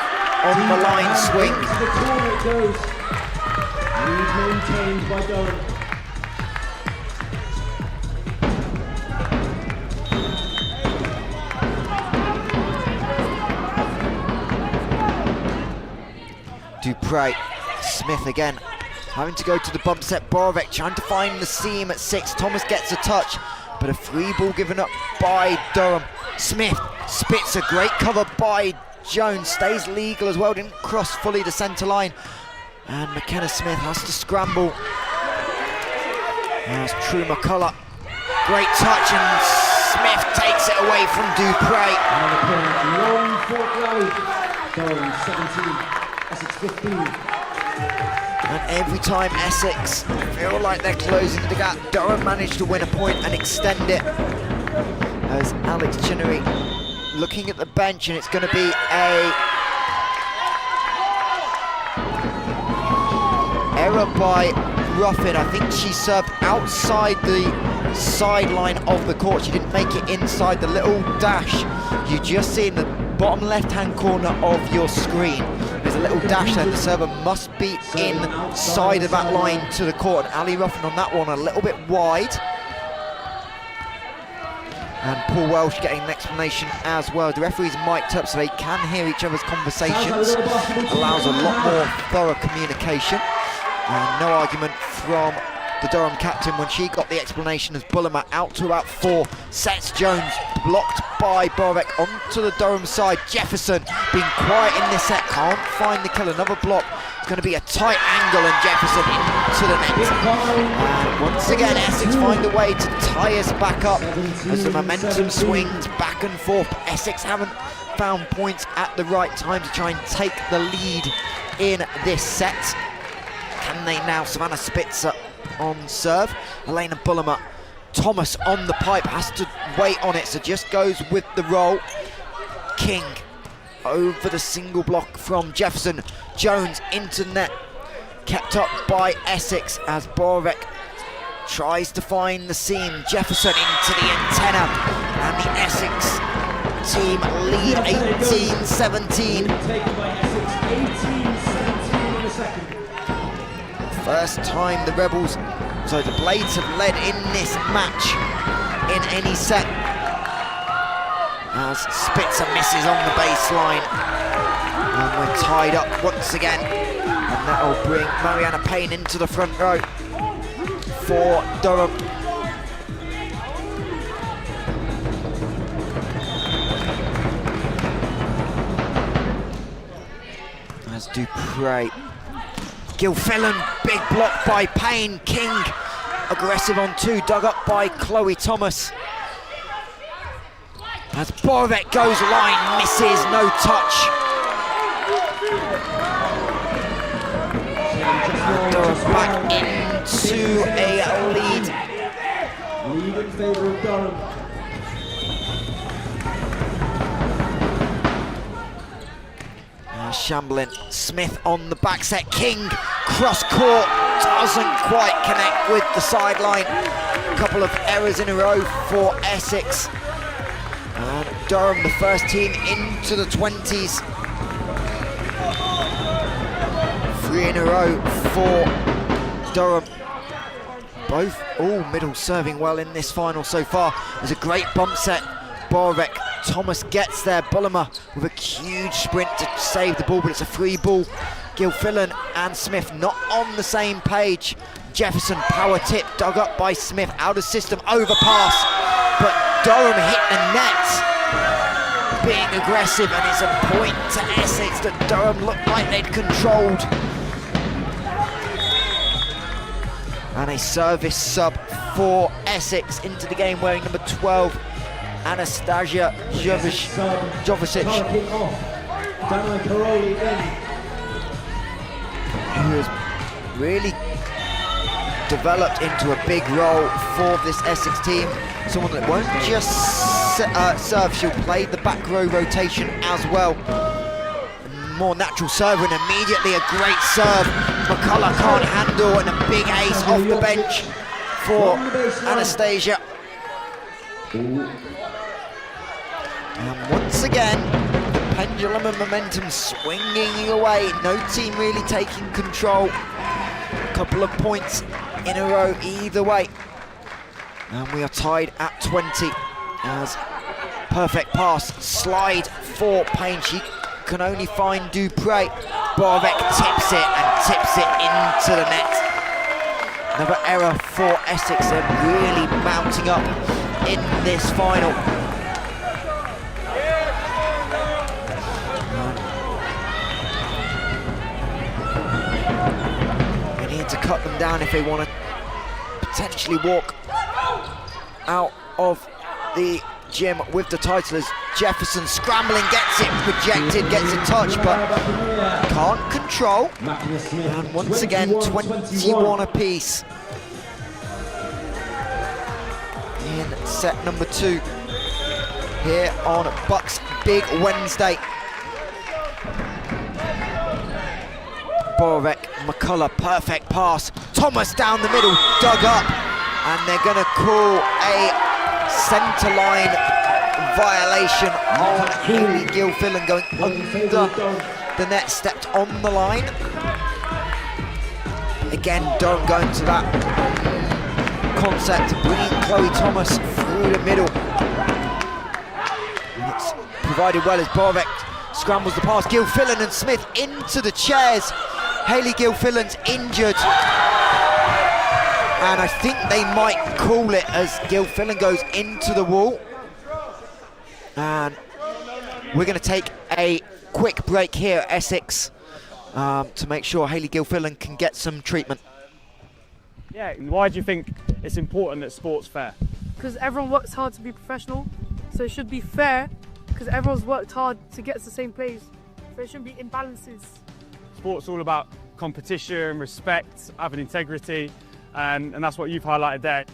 on the line swing. To the corner it goes. Lead maintained by Durham. Dupre, Smith again, having to go to the bump set. Borek trying to find the seam at 6. Thomas gets a touch, but a free ball given up by Durham. Smith spits a great cover by Jones, stays legal as well, didn't cross fully the centre line. And McKenna Smith has to scramble. There's True McCullough, great touch, and Smith takes it away from Dupre. Long fought rally. Durham 17. Essex 15. And every time Essex feel like they're closing the gap, Durham managed to win a point and extend it. As Alex Chinnery looking at the bench, and it's going to be a error by Ruffin. I think she served outside the sideline of the court. She didn't make it inside the little dash you just see in the bottom left-hand corner of your screen. There's a little dash there. The server must be inside of that line to the court. And Ali Ruffin on that one a little bit wide. And Paul Welsh getting an explanation as well. The referees mic'd up so they can hear each other's conversations. Allows a lot more thorough communication. And no argument from the Durham captain when she got the explanation as Bullimer out to about 4 sets. Jones blocked by Borek onto the Durham side. Jefferson being quiet in this set, can't find the kill. Another block. It's going to be a tight angle and Jefferson into the net. And once again Essex find a way to tie us back up as the momentum swings back and forth. Essex haven't found points at the right time to try and take the lead in this set. Can they now? Savannah Spitzer on serve. Elena Bullimer. Thomas on the pipe, has to wait on it, so just goes with the roll. King over the single block from Jefferson. Jones into net, kept up by Essex as Borek tries to find the seam. Jefferson into the antenna, and the Essex team lead 18-17. First time the Rebels, so the Blades have led in this match in any set. As Spitzer misses on the baseline. And we're tied up once again. And that'll bring Mariana Payne into the front row for Durham. As Dupre. Gilfillan, big block by Payne. King, aggressive on 2, dug up by Chloe Thomas. As Borek goes line, misses, no touch. Durham back into a lead. Lead in favour of Durham. Shamblin, Smith on the back set. King, cross court, doesn't quite connect with the sideline. A couple of errors in a row for Essex. And Durham, the first team into the 20s. 3 in a row for Durham. Both all middle serving well in this final so far. There's a great bump set. Borek, Thomas gets there. Bullimer with a huge sprint to save the ball, but it's a free ball. Gilfillan and Smith not on the same page. Jefferson, power tip, dug up by Smith, out of system, overpass. But Durham hit the net, being aggressive, and it's a point to Essex that Durham looked like they'd controlled. And a service sub for Essex into the game, wearing number 12, Anastasia Jovicic, who has really developed into a big role for this Essex team. Someone that won't just serve, she'll play the back row rotation as well. More natural server, and immediately a great serve. McCullough can't handle, and a big ace off the bench for Anastasia. And once again, the pendulum and momentum swinging away. No team really taking control. A couple of points in a row either way. And we are tied at 20 as perfect pass, slide for Payne. She can only find Dupre. Borek tips it into the net. Another error for Essex. They're really mounting up in this final. They need to cut them down if they want to potentially walk out of the gym with the title. As Jefferson scrambling, gets it rejected, gets a touch, but can't control. And once again, 21 apiece in set number 2 here on BUCS Big Wednesday. Borek, McCullough, perfect pass. Thomas down the middle, dug up, and they're going to call a centre line violation on Hayley Gilfillan going under the net, stepped on the line. Again, Durham going to that concept, bringing Chloe Thomas through the middle. And it's provided well as Borvek scrambles the pass. Gilfillan and Smith into the chairs. Hayley Gilfillan's injured. And I think they might call it as Gilfillan goes into the wall. And we're going to take a quick break here at Essex to make sure Hayley Gilfillan can get some treatment. Yeah, and why do you think it's important that sport's fair? Because everyone works hard to be professional, so it should be fair because everyone's worked hard to get to the same place. There shouldn't be imbalances. Sport's all about competition, respect, having integrity, and that's what you've highlighted there.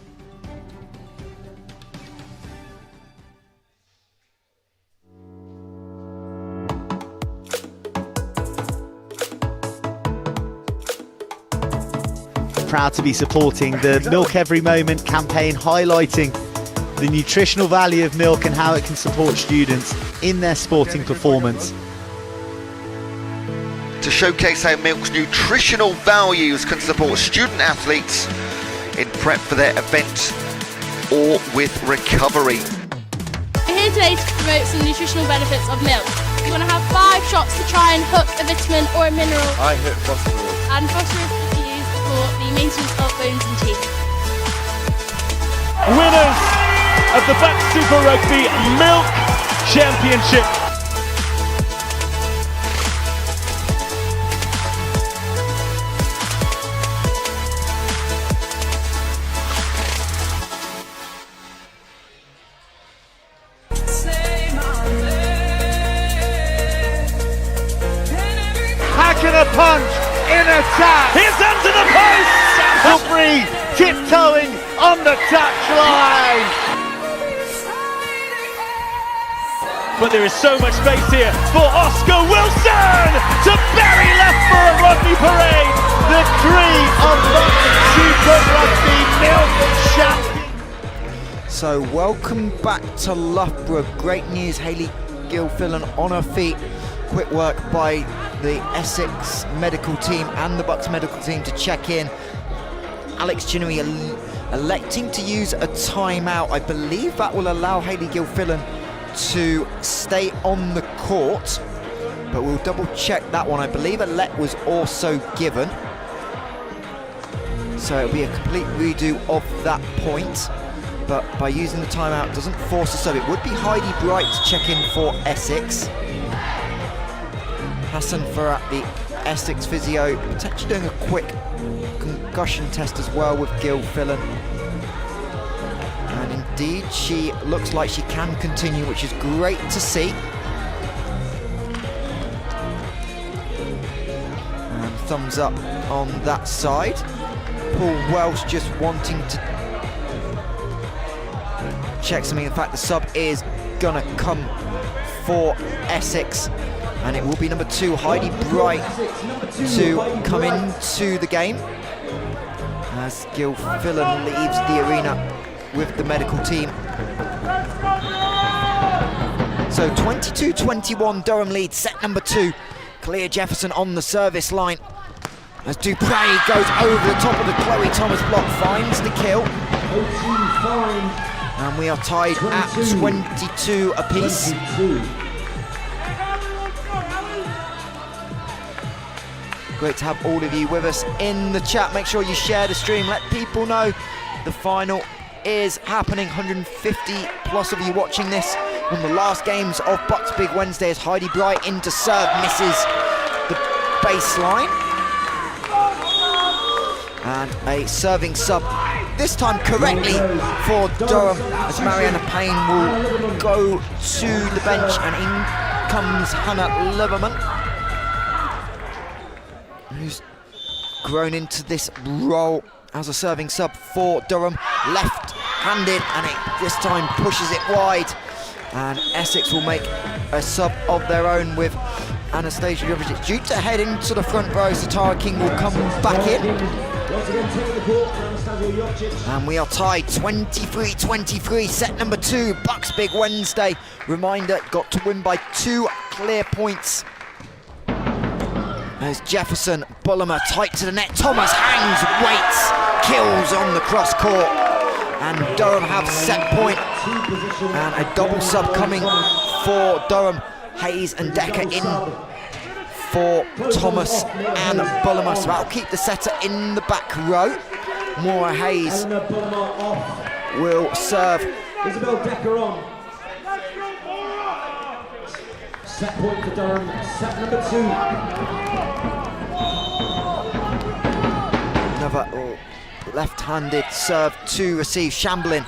Proud to be supporting the Milk Every Moment campaign, highlighting the nutritional value of milk and how it can support students in their sporting performance. To showcase how milk's nutritional values can support student athletes in prep for their event or with recovery. We're here today to promote some nutritional benefits of milk. You want to have 5 shots to try and hook a vitamin or a mineral. I hit phosphorus. And phosphorus is used for the maintenance of bones and teeth. Winners of the BUCS Super Rugby Milk Championship. Hacking a punch in attack. Here's under the post. Humphrey tiptoeing on the touchline. But there is so much space here for Oscar Wilson to bury Loughborough Rugby Parade. The dream of BUCS Super Rugby Milk Champion. So welcome back to Loughborough. Great news, Hayley Gilfillan on her feet. Quick work by the Essex medical team and the BUCS medical team to check in. Alex Chinnery electing to use a timeout. I believe that will allow Hayley Gilfillan to stay on the court, but we'll double check that one. I believe a let was also given, so it'll be a complete redo of that point. But by using the timeout doesn't force a sub. It would be Heidi Bright to check in for Essex. Hassan Farhat, the Essex physio, potentially doing a quick concussion test as well with Gilfillan. And indeed, she looks like she can continue, which is great to see. And thumbs up on that side. Paul Welsh just wanting to check something. In fact, the sub is gonna come for Essex, and it will be number 2, Heidi Bright, to come into the game as Gilfillan leaves the arena with the medical team. So 22-21, Durham leads set number 2. Kalia Jefferson on the service line as Dupre goes over the top of the Chloe Thomas block, finds the kill. And we are tied at 22 apiece. Great to have all of you with us in the chat. Make sure you share the stream, let people know the final is happening. 150 plus of you watching this. One of the last games of BUCS Big Wednesday as Heidi Bright into serve, misses the baseline. And a serving sub, this time correctly for Durham, as Mariana Payne will go to the bench, and in comes Hannah Liverman, who's grown into this role as a serving sub for Durham. Left-handed, and it this time pushes it wide, and Essex will make a sub of their own with Anastasia Jovic due to head into the front row. So Tara King will come back in Once again, taking the court, Anastasia Jocic. And we are tied 23-23, set number 2, BUCS Big Wednesday. Reminder, got to win by 2 clear points. There's Jefferson, Bullimer tight to the net. Thomas hangs, waits, kills on the cross court. And Durham have set point. And a double sub coming for Durham. Hayes and Decker in for Thomas and Bullimer. So that'll keep the setter in the back row. Maura Hayes will serve. Isabel Decker on. Set point for Durham, set number 2. Another left-handed serve to receive. Shamblin,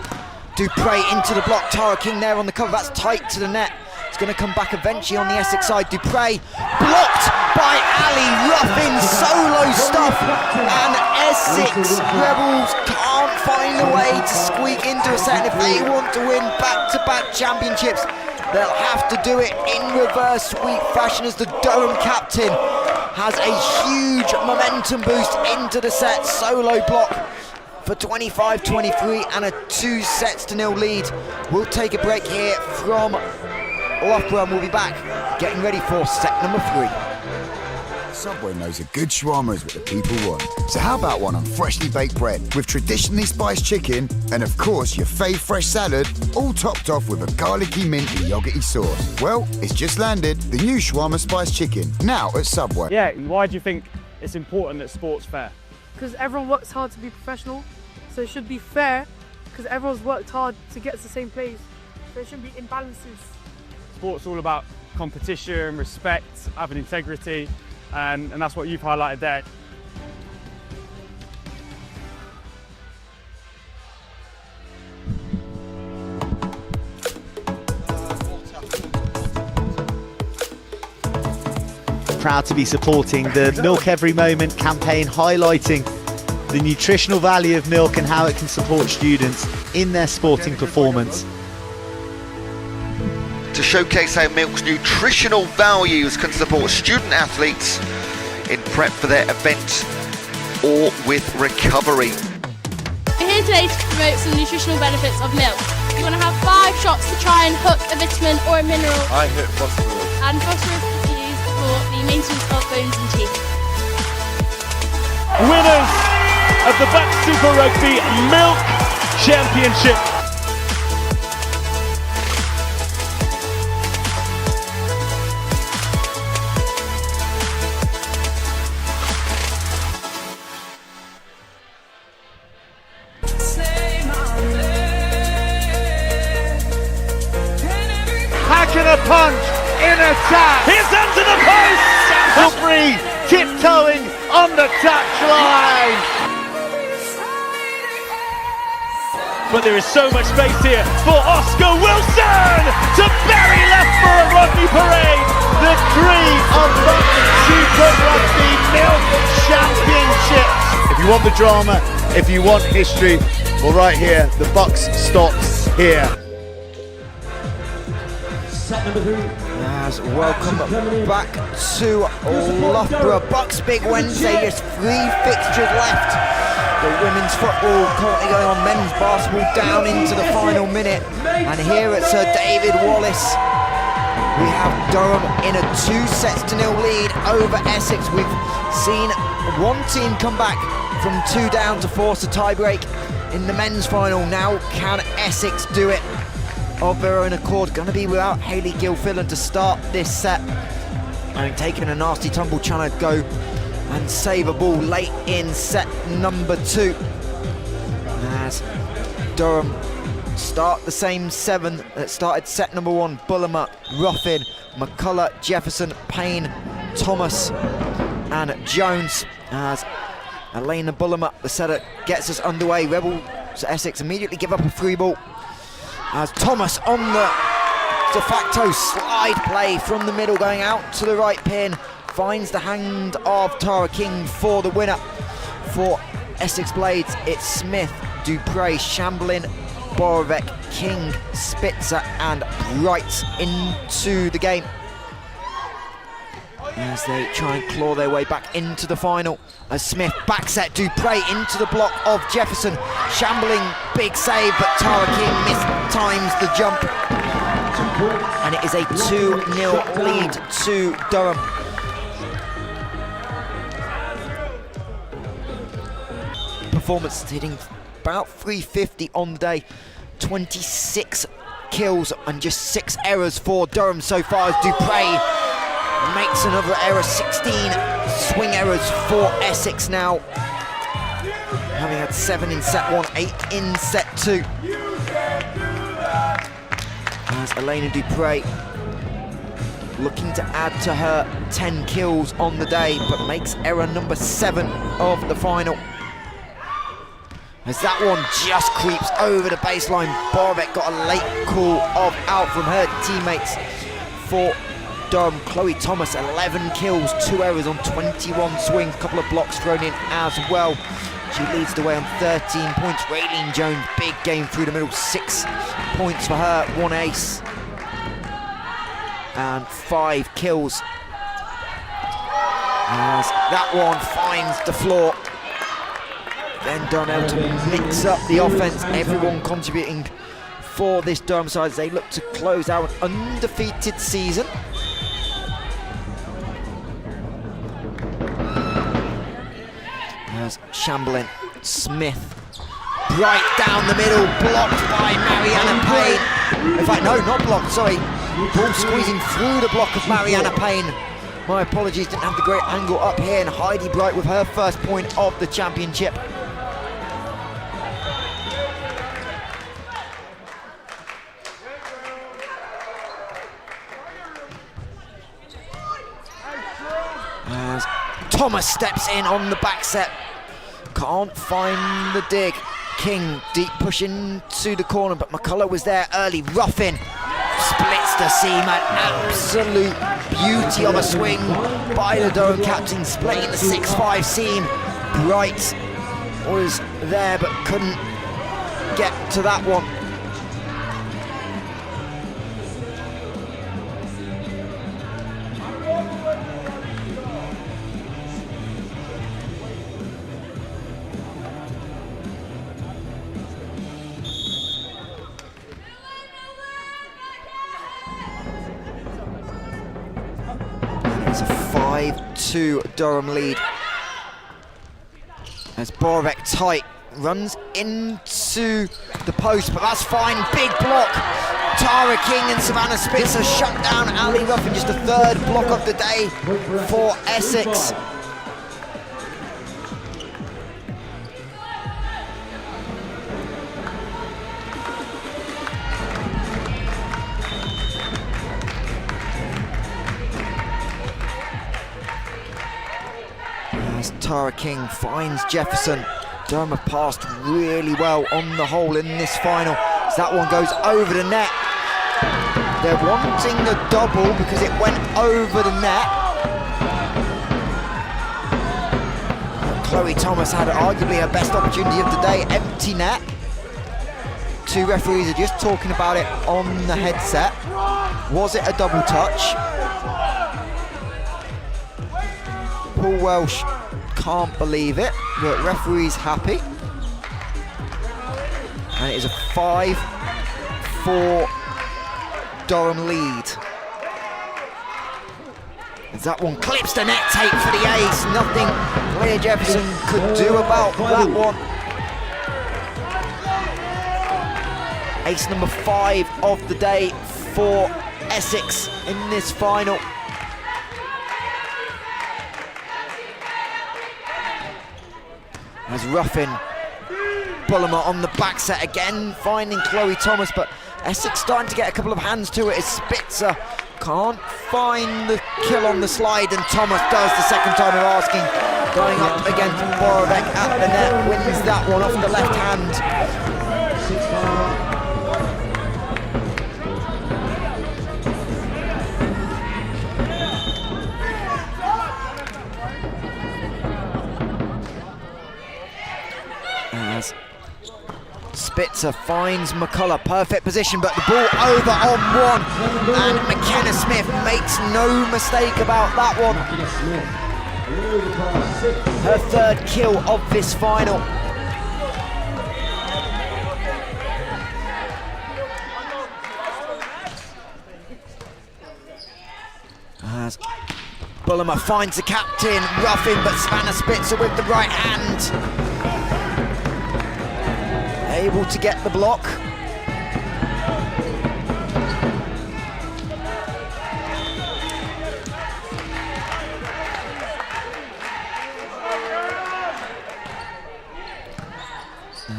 Dupre into the block. Tara King there on the cover. That's tight to the net. It's going to come back eventually on the Essex side. Dupre blocked by Ali Ruffin. Solo stuff, and Essex Rebels can't find a way to squeak into a set. And if they want to win back-to-back championships, they'll have to do it in reverse sweep fashion, as the Durham captain has a huge momentum boost into the set. Solo block for 25-23 and a 2-0 lead. We'll take a break here from Loughborough and we'll be back getting ready for set number 3. Subway knows a good shawarma is what the people want. So how about one on freshly baked bread with traditionally spiced chicken and of course your fave fresh salad, all topped off with a garlicky minty yogurty sauce. Well, it's just landed, the new shawarma spiced chicken, now at Subway. Yeah, why do you think it's important that sport's fair? Because everyone works hard to be professional, so it should be fair because everyone's worked hard to get to the same place. There shouldn't be imbalances. Sport's all about competition, respect, having integrity, and that's what you've highlighted there. Proud to be supporting the Milk Every Moment campaign, highlighting the nutritional value of milk and how it can support students in their sporting performance. To showcase how milk's nutritional values can support student athletes in prep for their event or with recovery. We're here today to promote some nutritional benefits of milk. You want to have 5 shots to try and hook a vitamin or a mineral. I hit phosphorus. And phosphorus is used for the maintenance of bones and teeth. Winners of the BUCS Super Rugby Milk Championship. Hacking a punch in attack. Here's under the post. Aubrey tiptoeing on the touchline. But there is so much space here for Oscar Wilson to bury Loughborough Rugby Parade. The 3 of BUCS Super Rugby Milk Championships. If you want the drama, if you want history, well, right here, the BUCS stops here. Set number 3. As welcome back to Loughborough. BUCS Big Wednesday, just 3 fixtures left. The women's football currently going on, men's basketball down into the final minute. And here at Sir David Wallace, we have Durham in a 2-0 lead over Essex. We've seen one team come back from 2 down to force a tiebreak in the men's final. Now can Essex do it? Of their own accord, going to be without Hayley Gilfillan to start this set. And taking a nasty tumble, trying to go and save a ball late in set number 2. As Durham start the same 7 that started set number 1. Bullimer, Ruffin, McCullough, Jefferson, Payne, Thomas and Jones. As Elena Bullimer, the setter, gets us underway. Rebels Essex immediately give up a free ball. As Thomas on the de facto slide play from the middle, going out to the right pin, finds the hand of Tara King for the winner. For Essex Blades, it's Smith, Dupre, Shamblin, Borovec, King, Spitzer and Bright into the game. as they try and claw their way back into the final. As Smith backset Dupre into the block of Jefferson. Shambling, big save, but Tara King mistimes the jump. And it is a 2-0 lead to Durham. Performance hitting about 350 on the day. 26 kills and just 6 errors for Durham so far, as Dupre makes another error. 16 swing errors for Essex now, having had 7 in set 1, 8 in set 2. As Elena Dupre looking to add to her 10 kills on the day, but makes error number 7 of the final. As that one just creeps over the baseline. Borovic got a late call of out from her teammates for Durham. Chloe Thomas, 11 kills, 2 errors on 21 swings, a couple of blocks thrown in as well. She leads the way on 13 points. Raylene Jones, big game through the middle, 6 points for her, 1 ace and 5 kills. As that one finds the floor. Then Durham able to mix up the offense, everyone contributing for this Durham side as they look to close out an undefeated season. As Chamberlain, Smith, right down the middle, blocked by Mariana Payne. In fact, no, not blocked, sorry. Ball squeezing through the block of Mariana Payne. My apologies, didn't have the great angle up here, and Heidi Bright with her first point of the championship. As Thomas steps in on the back set, can't find the dig. King deep push into the corner, but McCullough was there early. Ruffin splits the seam, an absolute beauty of a swing by the Durham captain, splitting the 6-5 seam. Bright was there but couldn't get to that one. It's a 5-2 Durham lead. As Borovic tight, runs into the post, but that's fine. Big block. Tara King and Savannah Spitzer shut down Ali Ruffin. Just the 3rd block of the day for Essex. As Tara King finds Jefferson. Durham have passed really well on the whole in this final. As that one goes over the net. They're wanting the double because it went over the net. But Chloe Thomas had arguably her best opportunity of the day, empty net. 2 referees are just talking about it on the headset. Was it a double touch? Paul Welsh can't believe it, but referee's happy. And it is a 5-4 Durham lead. As that one clips the net tape for the ace. Nothing Leah Jefferson could do about that one. Ace number 5 of the day for Essex in this final. As Ruffin, Bullimer on the back set again, finding Chloe Thomas, but Essex starting to get a couple of hands to it as Spitzer can't find the kill on the slide, and Thomas does the second time of asking, going up against Borovic at the net, wins that one off the left hand. Spitzer finds McCullough, perfect position, but the ball over on one, and McKenna Smith makes no mistake about that one. Her third kill of this final. As Bullimer finds the captain, roughing, but Savannah Spitzer with the right hand. Able to get the block.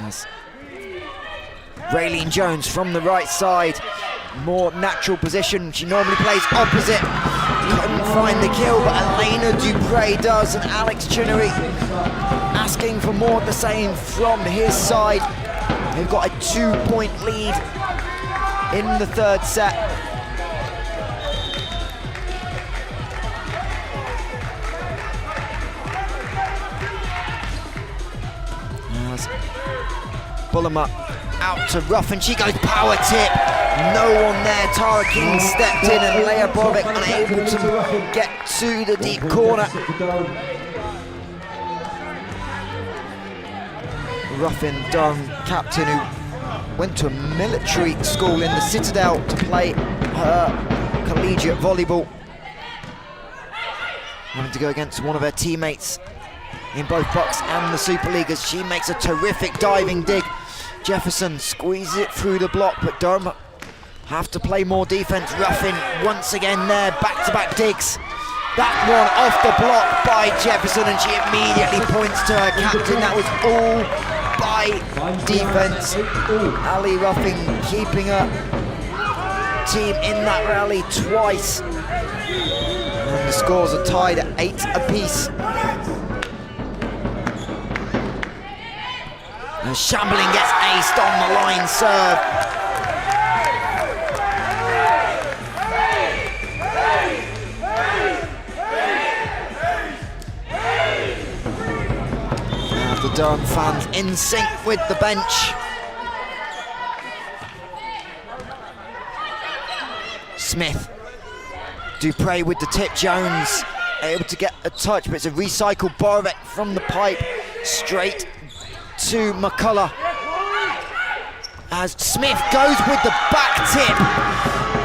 As Raylene Jones from the right side, more natural position. She normally plays opposite. Couldn't find the kill, but Elena Dupre does, and Alex Chinnery asking for more of the same from his side. They've got a 2-point lead in the third set. As Bullimer out to rough, and she goes power tip. No one there. Tara King stepped in, and Leah Borovic unable to get to the deep corner. Ruffin Durham captain, who went to a military school in the Citadel to play her collegiate volleyball, having to go against one of her teammates in both BUCS and the Super League, as she makes a terrific diving dig. Jefferson squeezes it through the block, but Durham have to play more defense. Ruffin once again there, back-to-back digs. That one off the block by Jefferson, and she immediately points to her captain. That was all by defense. Ali Ruffin keeping her team in that rally twice. And the scores are tied at 8 apiece. And Chamberlain gets aced on the line serve. The Durham fans in sync with the bench. Smith, Dupre with the tip, Jones able to get a touch, but it's a recycled Borovic from the pipe straight to McCullough. As Smith goes with the back tip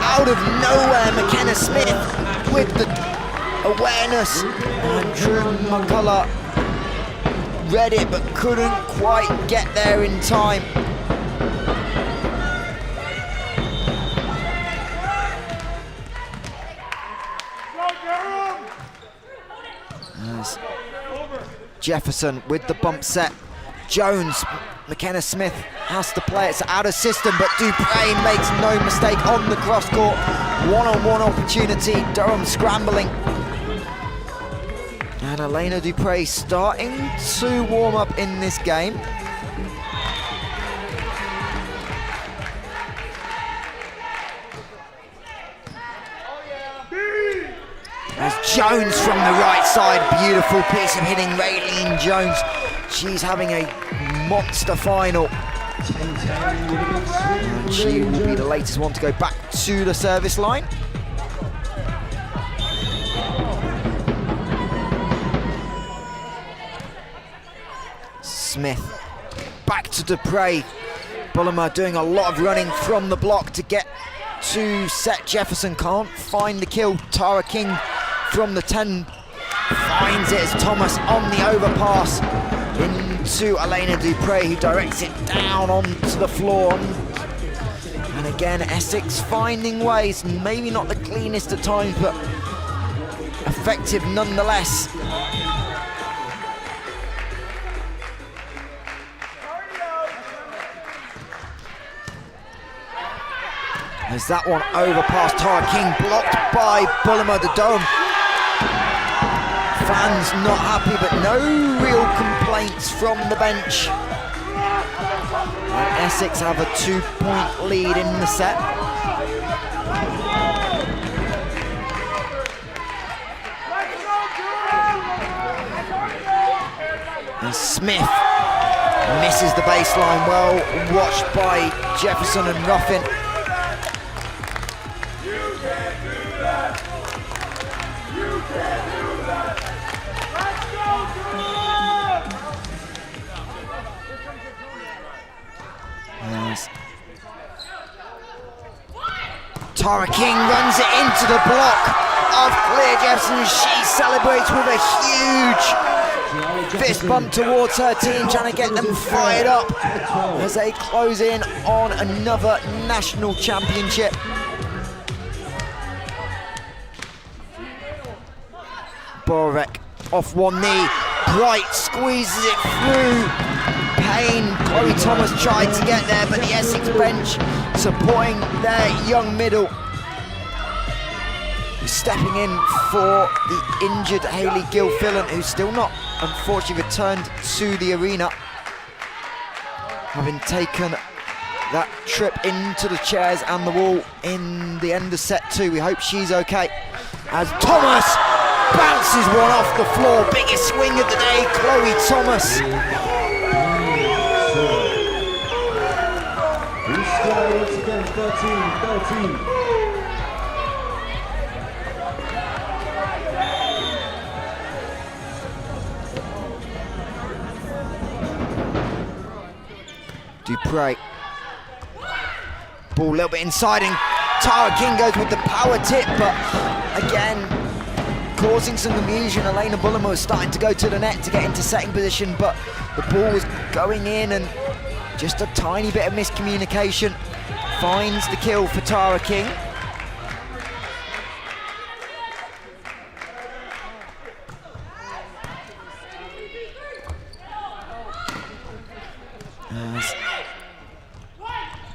out of nowhere, McKenna Smith with the awareness, and Drew McCullough read it but couldn't quite get there in time. As Jefferson with the bump set. Jones, McKenna Smith has to play it. It's out of system, but Dupre makes no mistake on the cross court. One-on-one opportunity, Durham scrambling. And Elena Dupre starting to warm up in this game. As Jones from the right side, beautiful piece of hitting, Raylene Jones. She's having a monster final. And she will be the latest one to go back to the service line. Smith back to Dupre. Bullimer doing a lot of running from the block to get to set. Jefferson can't find the kill. Tara King from the 10 finds it as Thomas on the overpass into Elena Dupre, who directs it down onto the floor. And again, Essex finding ways, maybe not the cleanest at times, but effective nonetheless. As that one over past Tara King, blocked by Bullimer. The Durham fans not happy, but no real complaints from the bench. And Essex have a 2-point lead in the set. And Smith Misses the baseline, well watched by Jefferson and Ruffin. Yes. Tara King runs it into the block of Claire Jefferson. She celebrates with a huge fist bump towards her team, trying to get them fired up as they close in on another national championship. Borek off one knee, Bright squeezes it through. Payne, Chloe Thomas tried to get there, but the Essex bench supporting their young middle. Stepping in for the injured Hayley Gilfillan, who's still not, unfortunately, returned to the arena, having taken that trip into the chairs and the wall in the end of set 2. We hope she's okay. As Thomas bounces one off the floor, biggest swing of the day, Chloe Thomas. Once again, 13. Dupre. Ball a little bit inside and Tara King goes with the power tip, but again, causing some confusion. Elena Bullimer was starting to go to the net to get into setting position, but the ball was going in and just a tiny bit of miscommunication finds the kill for Tara King.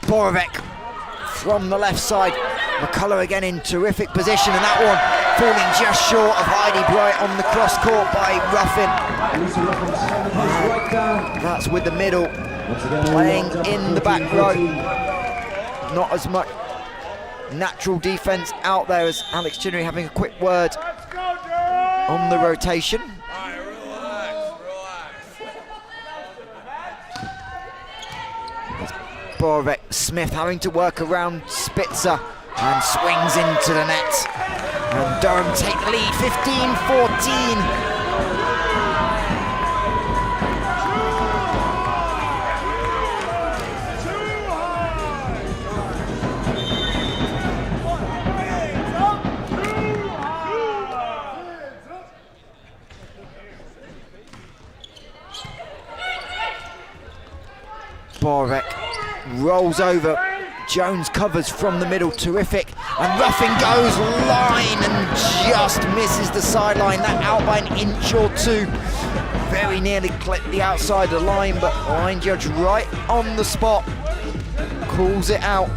Borovec from the left side. McCullough again in terrific position, and that one falling just short of Heidi Bright on the cross court by Ruffin. That's with the middle, playing in the back row. Not as much natural defence out there as Alex Chinnery having a quick word on the rotation. Borovec, Smith having to work around Spitzer and swings into the net. And Durham take the lead, 15-14. Borovec rolls over, Jones covers from the middle, terrific, and Ruffin goes line and just misses the sideline, that out by an inch or two. Very nearly clipped the outside of the line, but line judge right on the spot calls it out.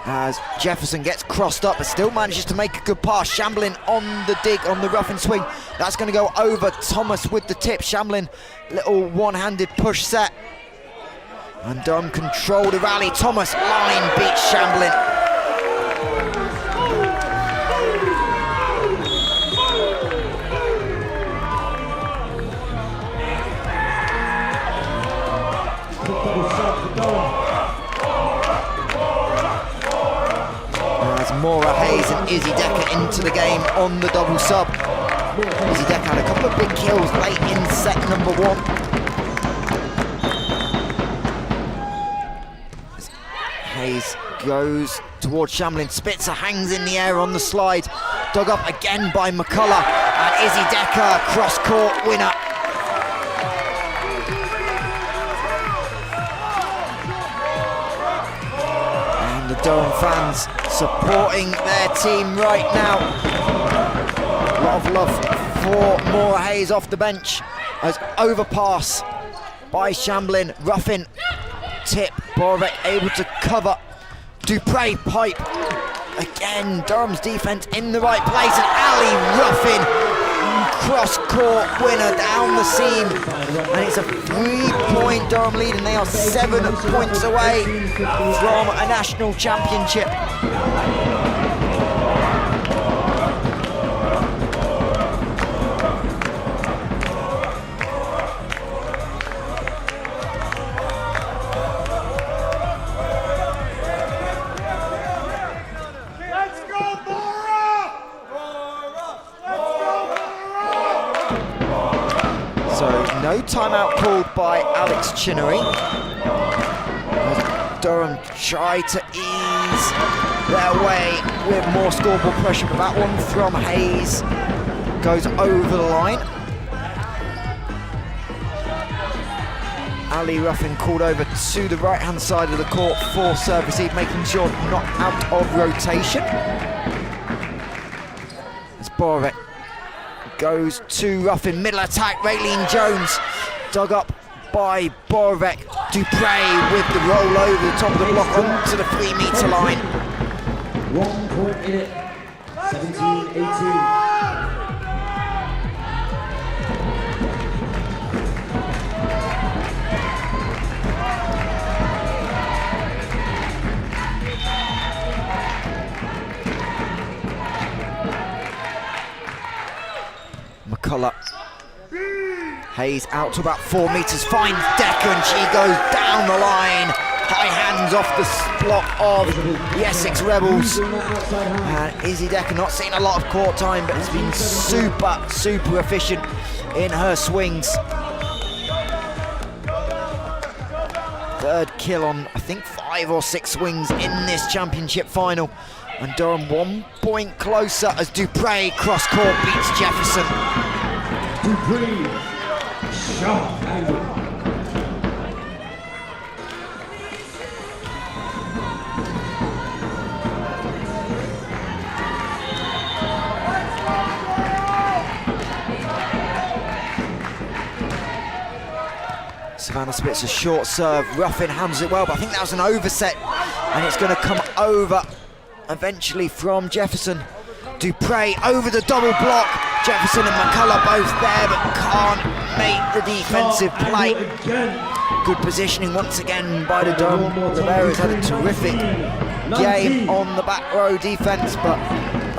As Jefferson gets crossed up but still manages to make a good pass. Shamblin on the dig on the Ruffin swing. That's going to go over Thomas with the tip. Shamblin, little one-handed push set. And Durham control the rally. Thomas line beats Shamblin. Maura Hayes and Izzy Decker into the game on the double sub. Izzy Decker had a couple of big kills late in set number 1. Hayes goes towards Shamblin. Spitzer hangs in the air on the slide. Dug up again by McCullough. And Izzy Decker, cross-court winner. Durham fans supporting their team right now. A lot of love for Maura Hayes off the bench as overpass by Shamblin. Ruffin, tip, Borovec able to cover. Dupre pipe. Again, Durham's defence in the right place, and Ali Ruffin, cross-court winner down the seam. And it's a 3-point Durham lead, and they are 7 points away from a national championship. No timeout called by Alex Chinnery. Durham try to ease their way with more scoreboard pressure, but that one from Hayes goes over the line. Ali Ruffin called over to the right-hand side of the court for serve receive, making sure not out of rotation. As Borek goes to Ruffin, middle attack, Raylene Jones, dug up by Borek. Dupre with the roll over the top of the block onto the 3-metre line. 1 point in it, 17-18. McCullough. Hayes out to about 4 metres, finds Decker and she goes down the line. High hands off the block of the Essex Rebels. And Izzy Decker not seen a lot of court time, but has been super efficient in her swings. Third kill on, I think, 5 or 6 swings in this championship final. And Durham 1 point closer as Dupre cross court beats Jefferson. Dupre, sharp angle. Savannah Spitz a short serve, Ruffin handles it well, but I think that was an overset, and it's going to come over eventually from Jefferson. Dupre over the double block. Jefferson and McCullough both there, but can't make the defensive play. Good positioning once again by the Durham. Rivera's had a terrific game on the back row defense, but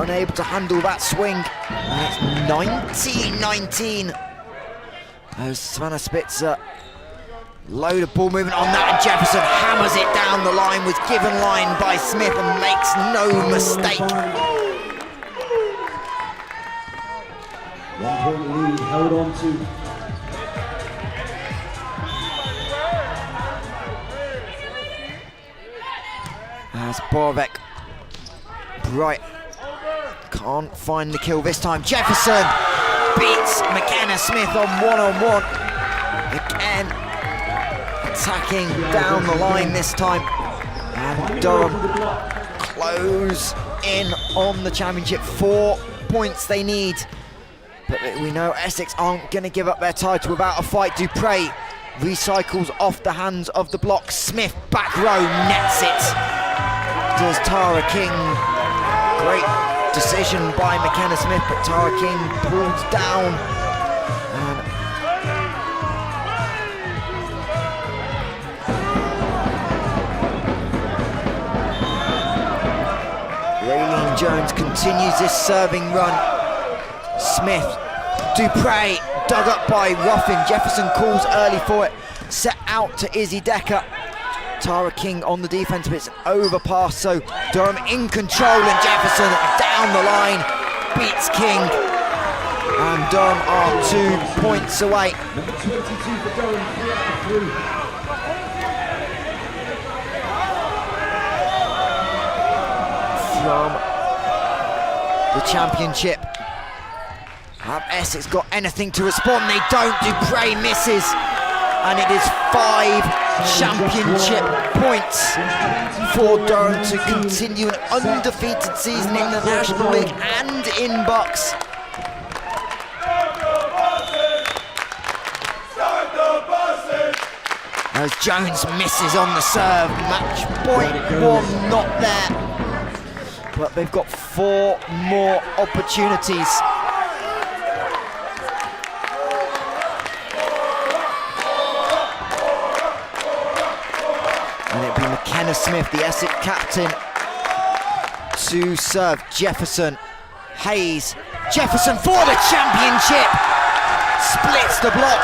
unable to handle that swing. And it's 19-19 as Savannah Spitzer load of ball movement on that, and Jefferson hammers it down the line, was given line by Smith and makes no mistake. 1 point lead held on to. As Borek, Bright can't find the kill this time. Jefferson beats McKenna Smith on one-on-one. Again, attacking down the line this time. And Durham close in on the championship. 4 points they need. But we know Essex aren't going to give up their title without a fight. Dupre recycles off the hands of the block. Smith back row nets it. Does Tara King. Great decision by McKenna Smith, but Tara King pulls down. Raylene Jones continues this serving run. Smith, Dupre, dug up by Ruffin. Jefferson calls early for it. Set out to Izzy Decker. Tara King on the defense, but it's an overpass, so Durham in control, and Jefferson down the line beats King. And Durham are 2 points away. Number 22 for Durham, 3 out of 3. From the championship. Have Essex got anything to respond? They don't. Dupre misses, and it is 5 championship points for Durham to continue an undefeated season in the National League and in BUCS. As Jones misses on the serve, match point 1 not there, but they've got 4 more opportunities. And it'd be McKenna Smith, the Essex captain, to serve. Jefferson, Hayes, Jefferson for the championship, splits the block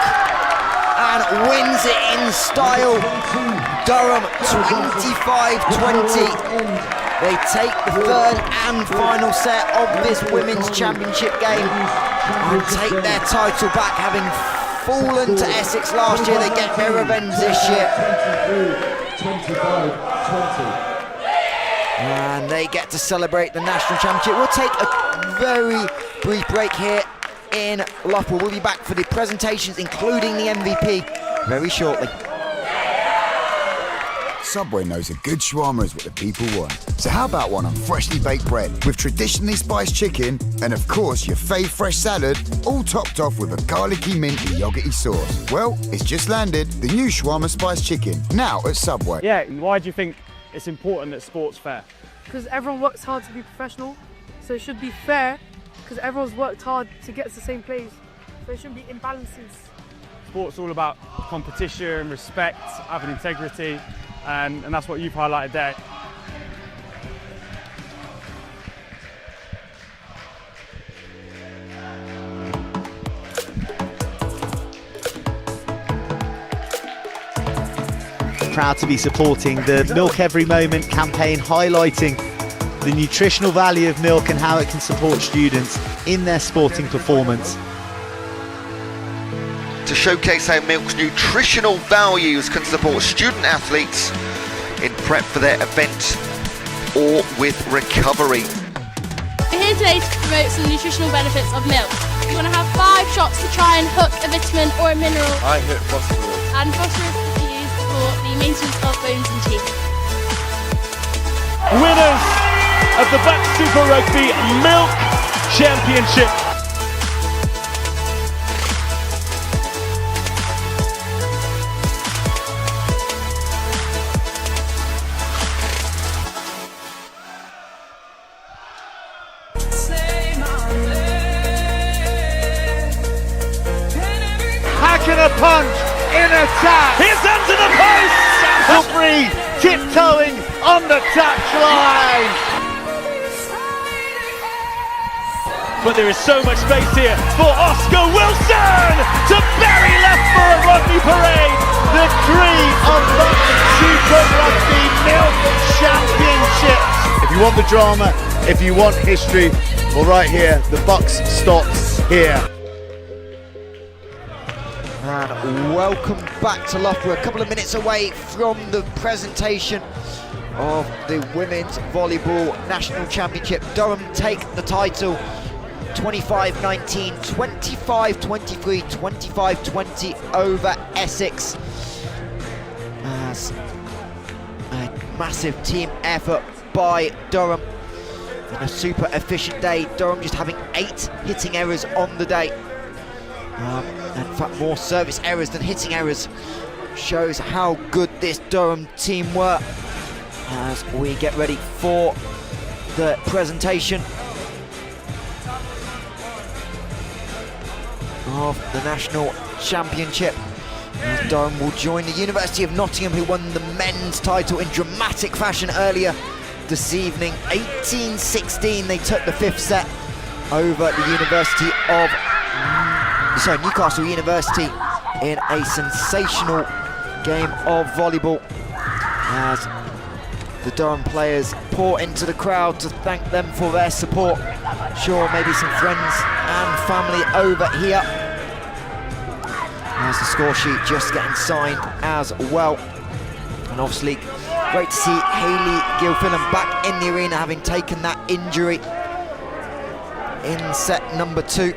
and wins it in style. Durham 25-20. They take the 3rd and final set of this women's championship game and take their title back, having fallen to Essex last year. They get their revenge this year. 25-20. And they get to celebrate the national championship. We'll take a very brief break here in Loughborough. We'll be back for the presentations, including the MVP, very shortly. Subway knows a good shawarma is what the people want. So how about one on freshly baked bread with traditionally spiced chicken and of course your fave fresh salad, all topped off with a garlicky, minty, yogurty sauce. Well, it's just landed, the new shawarma spiced chicken, now at Subway. Yeah, why do you think it's important that sport's fair? Because everyone works hard to be professional, so it should be fair because everyone's worked hard to get to the same place. So there shouldn't be imbalances. Sport's all about competition, respect, having integrity, and that's what you've highlighted there. Proud to be supporting the Milk Every Moment campaign, highlighting the nutritional value of milk and how it can support students in their sporting performance. To showcase how milk's nutritional values can support student athletes in prep for their event or with recovery. We're here today to promote some nutritional benefits of milk. You want to have 5 shots to try and hook a vitamin or a mineral. I hit phosphorus. And phosphorus is used for the maintenance of bones and teeth. Winners of the BUCS Super Rugby Milk Championship. Hacking a punch in attack. Here's under the post. Free, tiptoeing on the touchline. But there is so much space here for Oscar Wilson to bury Loughborough Rugby Parade. The 3 of the Super Rugby Milk Championship. If you want the drama, if you want history, well, right here, the BUCS stops here. And welcome back to Loughborough, a couple of minutes away from the presentation of the Women's Volleyball National Championship. Durham take the title 25-19, 25-23, 25-20 over Essex. As a massive team effort by Durham and a super efficient day. Durham just having 8 hitting errors on the day. In fact, more service errors than hitting errors. Shows how good this Durham team were. As we get ready for the presentation of the National Championship. As Durham will join the University of Nottingham, who won the men's title in dramatic fashion earlier this evening. 18-16, they took the 5th set over the Newcastle University in a sensational game of volleyball, as the Durham players pour into the crowd to thank them for their support. Sure, maybe some friends and family over here. As the score sheet just getting signed as well. And obviously, great to see Hayley Gilfillan back in the arena, having taken that injury in set number 2.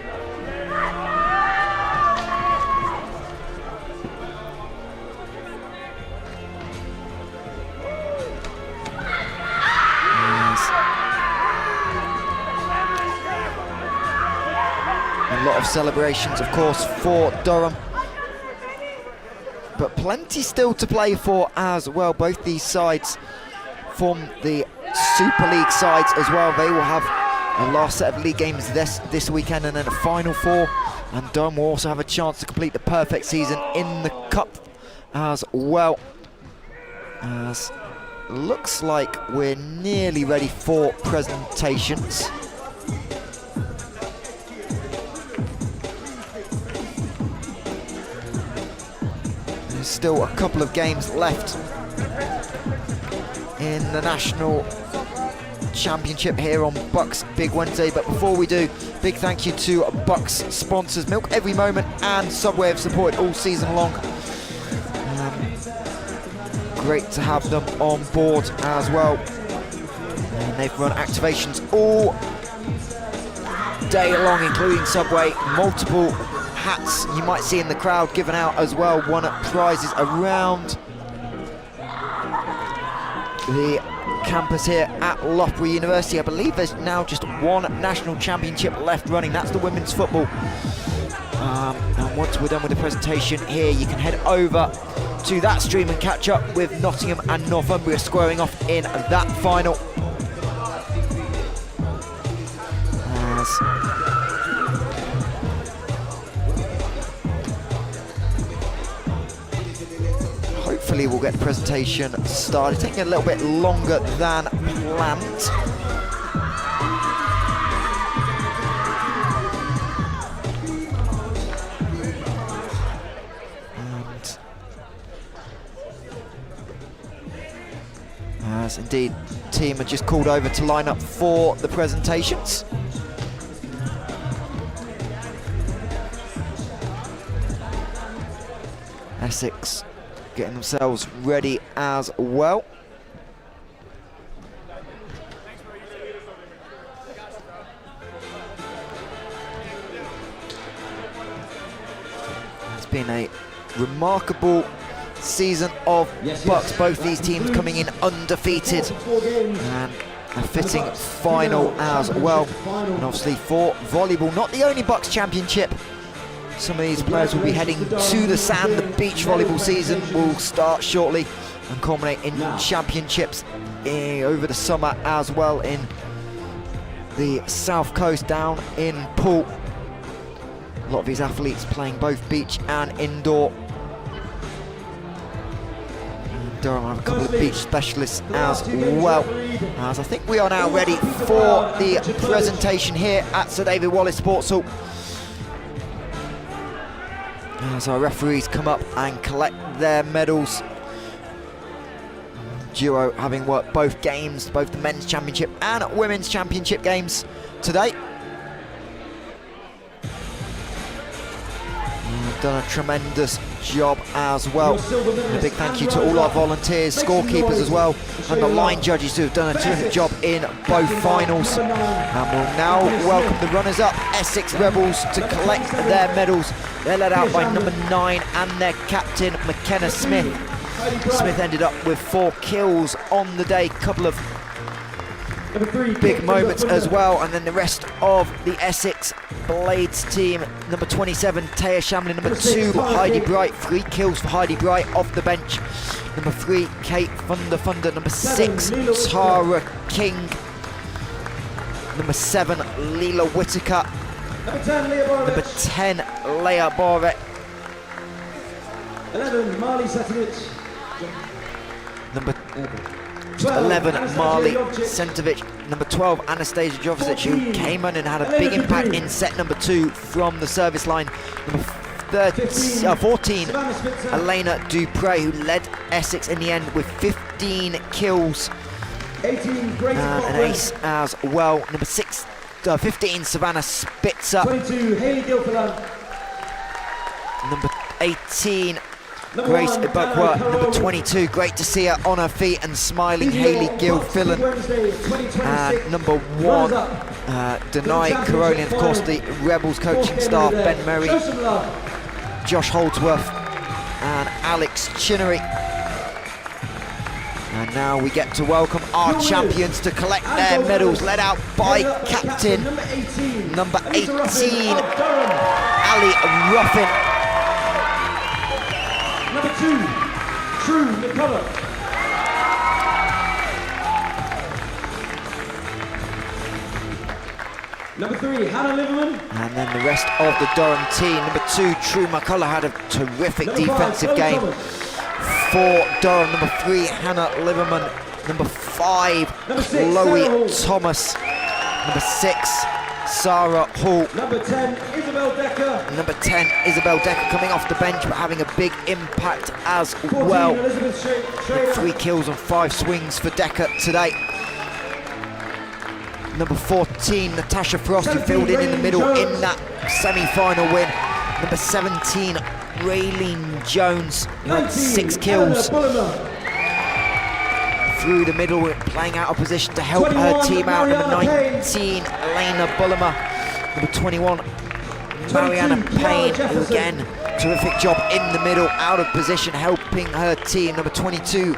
A lot of celebrations, of course, for Durham, but plenty still to play for as well. Both these sides form the Super League sides as well. They will have a last set of league games this weekend, and then a final 4, and Durham will also have a chance to complete the perfect season in the cup as well. As looks like we're nearly ready for presentations. There's still a couple of games left in the National Championship here on BUCS Big Wednesday. But before we do, big thank you to BUCS sponsors Milk Every Moment and Subway have supported all season long. Great to have them on board as well. And they've run activations all day long, including Subway. Multiple hats you might see in the crowd given out as well. Won prizes around the campus here at Loughborough University. I believe there's now just one national championship left running. That's the women's football. And once we're done with the presentation here, you can head over to that stream and catch up with Nottingham and Northumbria squaring off in that final. Hopefully we'll get the presentation started. Taking a little bit longer than planned. As indeed, the team are just called over to line up for the presentations. Essex getting themselves ready as well. It's been a remarkable season of BUCS. Both these teams coming in undefeated and a fitting final as well. And obviously for volleyball, not the only BUCS championship. Some of these players will be heading to the sand. The beach volleyball season will start shortly and culminate in championships over the summer as well in the south coast down in Poole. A lot of these athletes playing both beach and indoor. Durham have a couple of beach specialists as well. As I think we are now ready for the presentation here at Sir David Wallace Sports Hall. As our referees come up and collect their medals. Duo having worked both games, both the men's championship and women's championship games today. Done a tremendous job as well. And a big thank you to all our volunteers, scorekeepers as well, and the line judges who have done a terrific job in both finals. And we'll now welcome the runners-up, Essex Rebels, to collect their medals. They're led out by number 9 and their captain, McKenna Smith. Smith ended up with 4 kills on the day, couple of big moments as well. And then the rest of the Essex Blades team, number 27 Taya Shamlin, number 2 Heidi Bright, 3 kills for Heidi Bright off the bench. Number 3 Kate Funder, number 6 Tara King, number 7 Leela Whitaker, number 10 Leah Borek, 11 Marley Satovic, number 11 Marley Sentovic, number 12 Anastasia Jovicic, who came in and had a big impact in set number 2 from the service line. Number 14 Elena Dupre, who led Essex in the end with 15 kills and an ace as well. Number 15 Savannah Spitzer, 22 Hayley Gilfillan, number 18 Grace Ibukwa, number 22, great to see her on her feet and smiling, Hayley Gilfillan. And number 1, Denai Karolian, of course, the Rebels coaching staff, Ben Merry, Josh Holdsworth, and Alex Chinnery. And now we get to welcome our champions to collect their medals, led out by captain, number 18, Ali Ruffin. Number 2, True McCullough. Number 3, Hannah Liverman. And then the rest of the Durham team. Number 2, True McCullough had a terrific defensive game for Durham. Number 3, Hannah Liverman. Number 5, Chloe Thomas. Number 6, Sarah Hall. Number 10, Isabel Decker. Number 10, Isabel Decker coming off the bench but having a big impact as 14, well. Elizabeth Schrader. 3 kills on 5 swings for Decker today. number 14, Natasha Frost, who filled in the middle in that semi-final win. Number 17, Raylene Jones, who had 6 kills. Through the middle, playing out of position to help her team out. Number 19, Elena Bullimer. Number 21, Mariana Payne, who again, terrific job in the middle, out of position, helping her team. Number 22,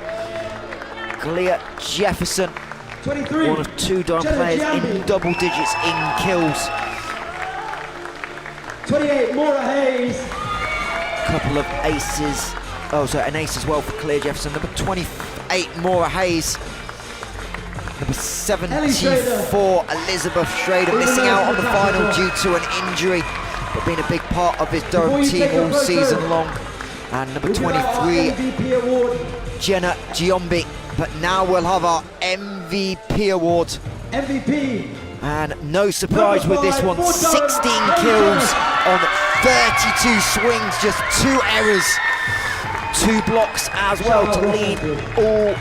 Clea Jefferson, 23, one of 2 Durham players in double digits in kills. 28, Maura Hayes. Couple of aces. Oh, sorry, an ace as well for Clea Jefferson. Number 28, Maura Hayes. Number 74, Elizabeth Schrader, missing out on the final due to an injury, but being a big part of this Durham team all season long. And number 23, Jenna Giombi. But now we'll have our MVP award. MVP. And no surprise with this one, 16 kills on 32 swings, just 2 errors, 2 blocks as well to lead all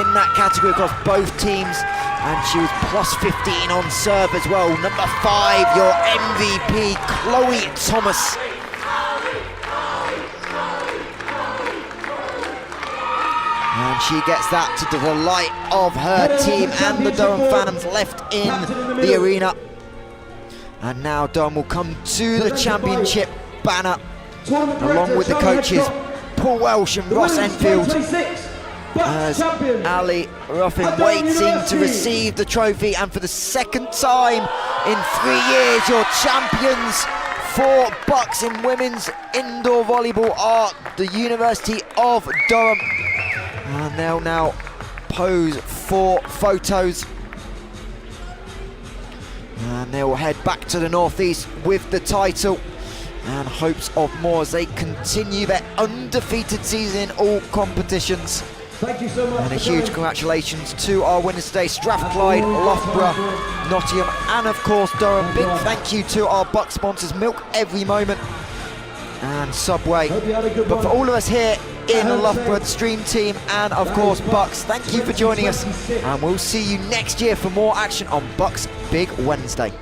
in that category across both teams. And she was plus 15 on serve as well. Number 5, your MVP, Chloe Thomas. And she gets that to the delight of her team and the Durham Phantoms left in the arena. And now Durham will come to the championship banner along with the coaches Paul Welsh and Ross Enfield, as Ali Ruffin waiting to receive the trophy. And for the second time in 3 years, your champions for BUCS in women's indoor volleyball are the University of Durham. And they'll now pose for photos. And they will head back to the northeast with the title and hopes of more as they continue their undefeated season in all competitions. Thank you so much. And a huge congratulations to our winners today, Strathclyde, Loughborough, Nottingham, and of course Durham. Big thank you to our BUCS sponsors, Milk Every Moment and Subway. But for all of us here in Loughborough, the stream team, and of course BUCS, thank you for joining us, and we'll see you next year for more action on BUCS Big Wednesday.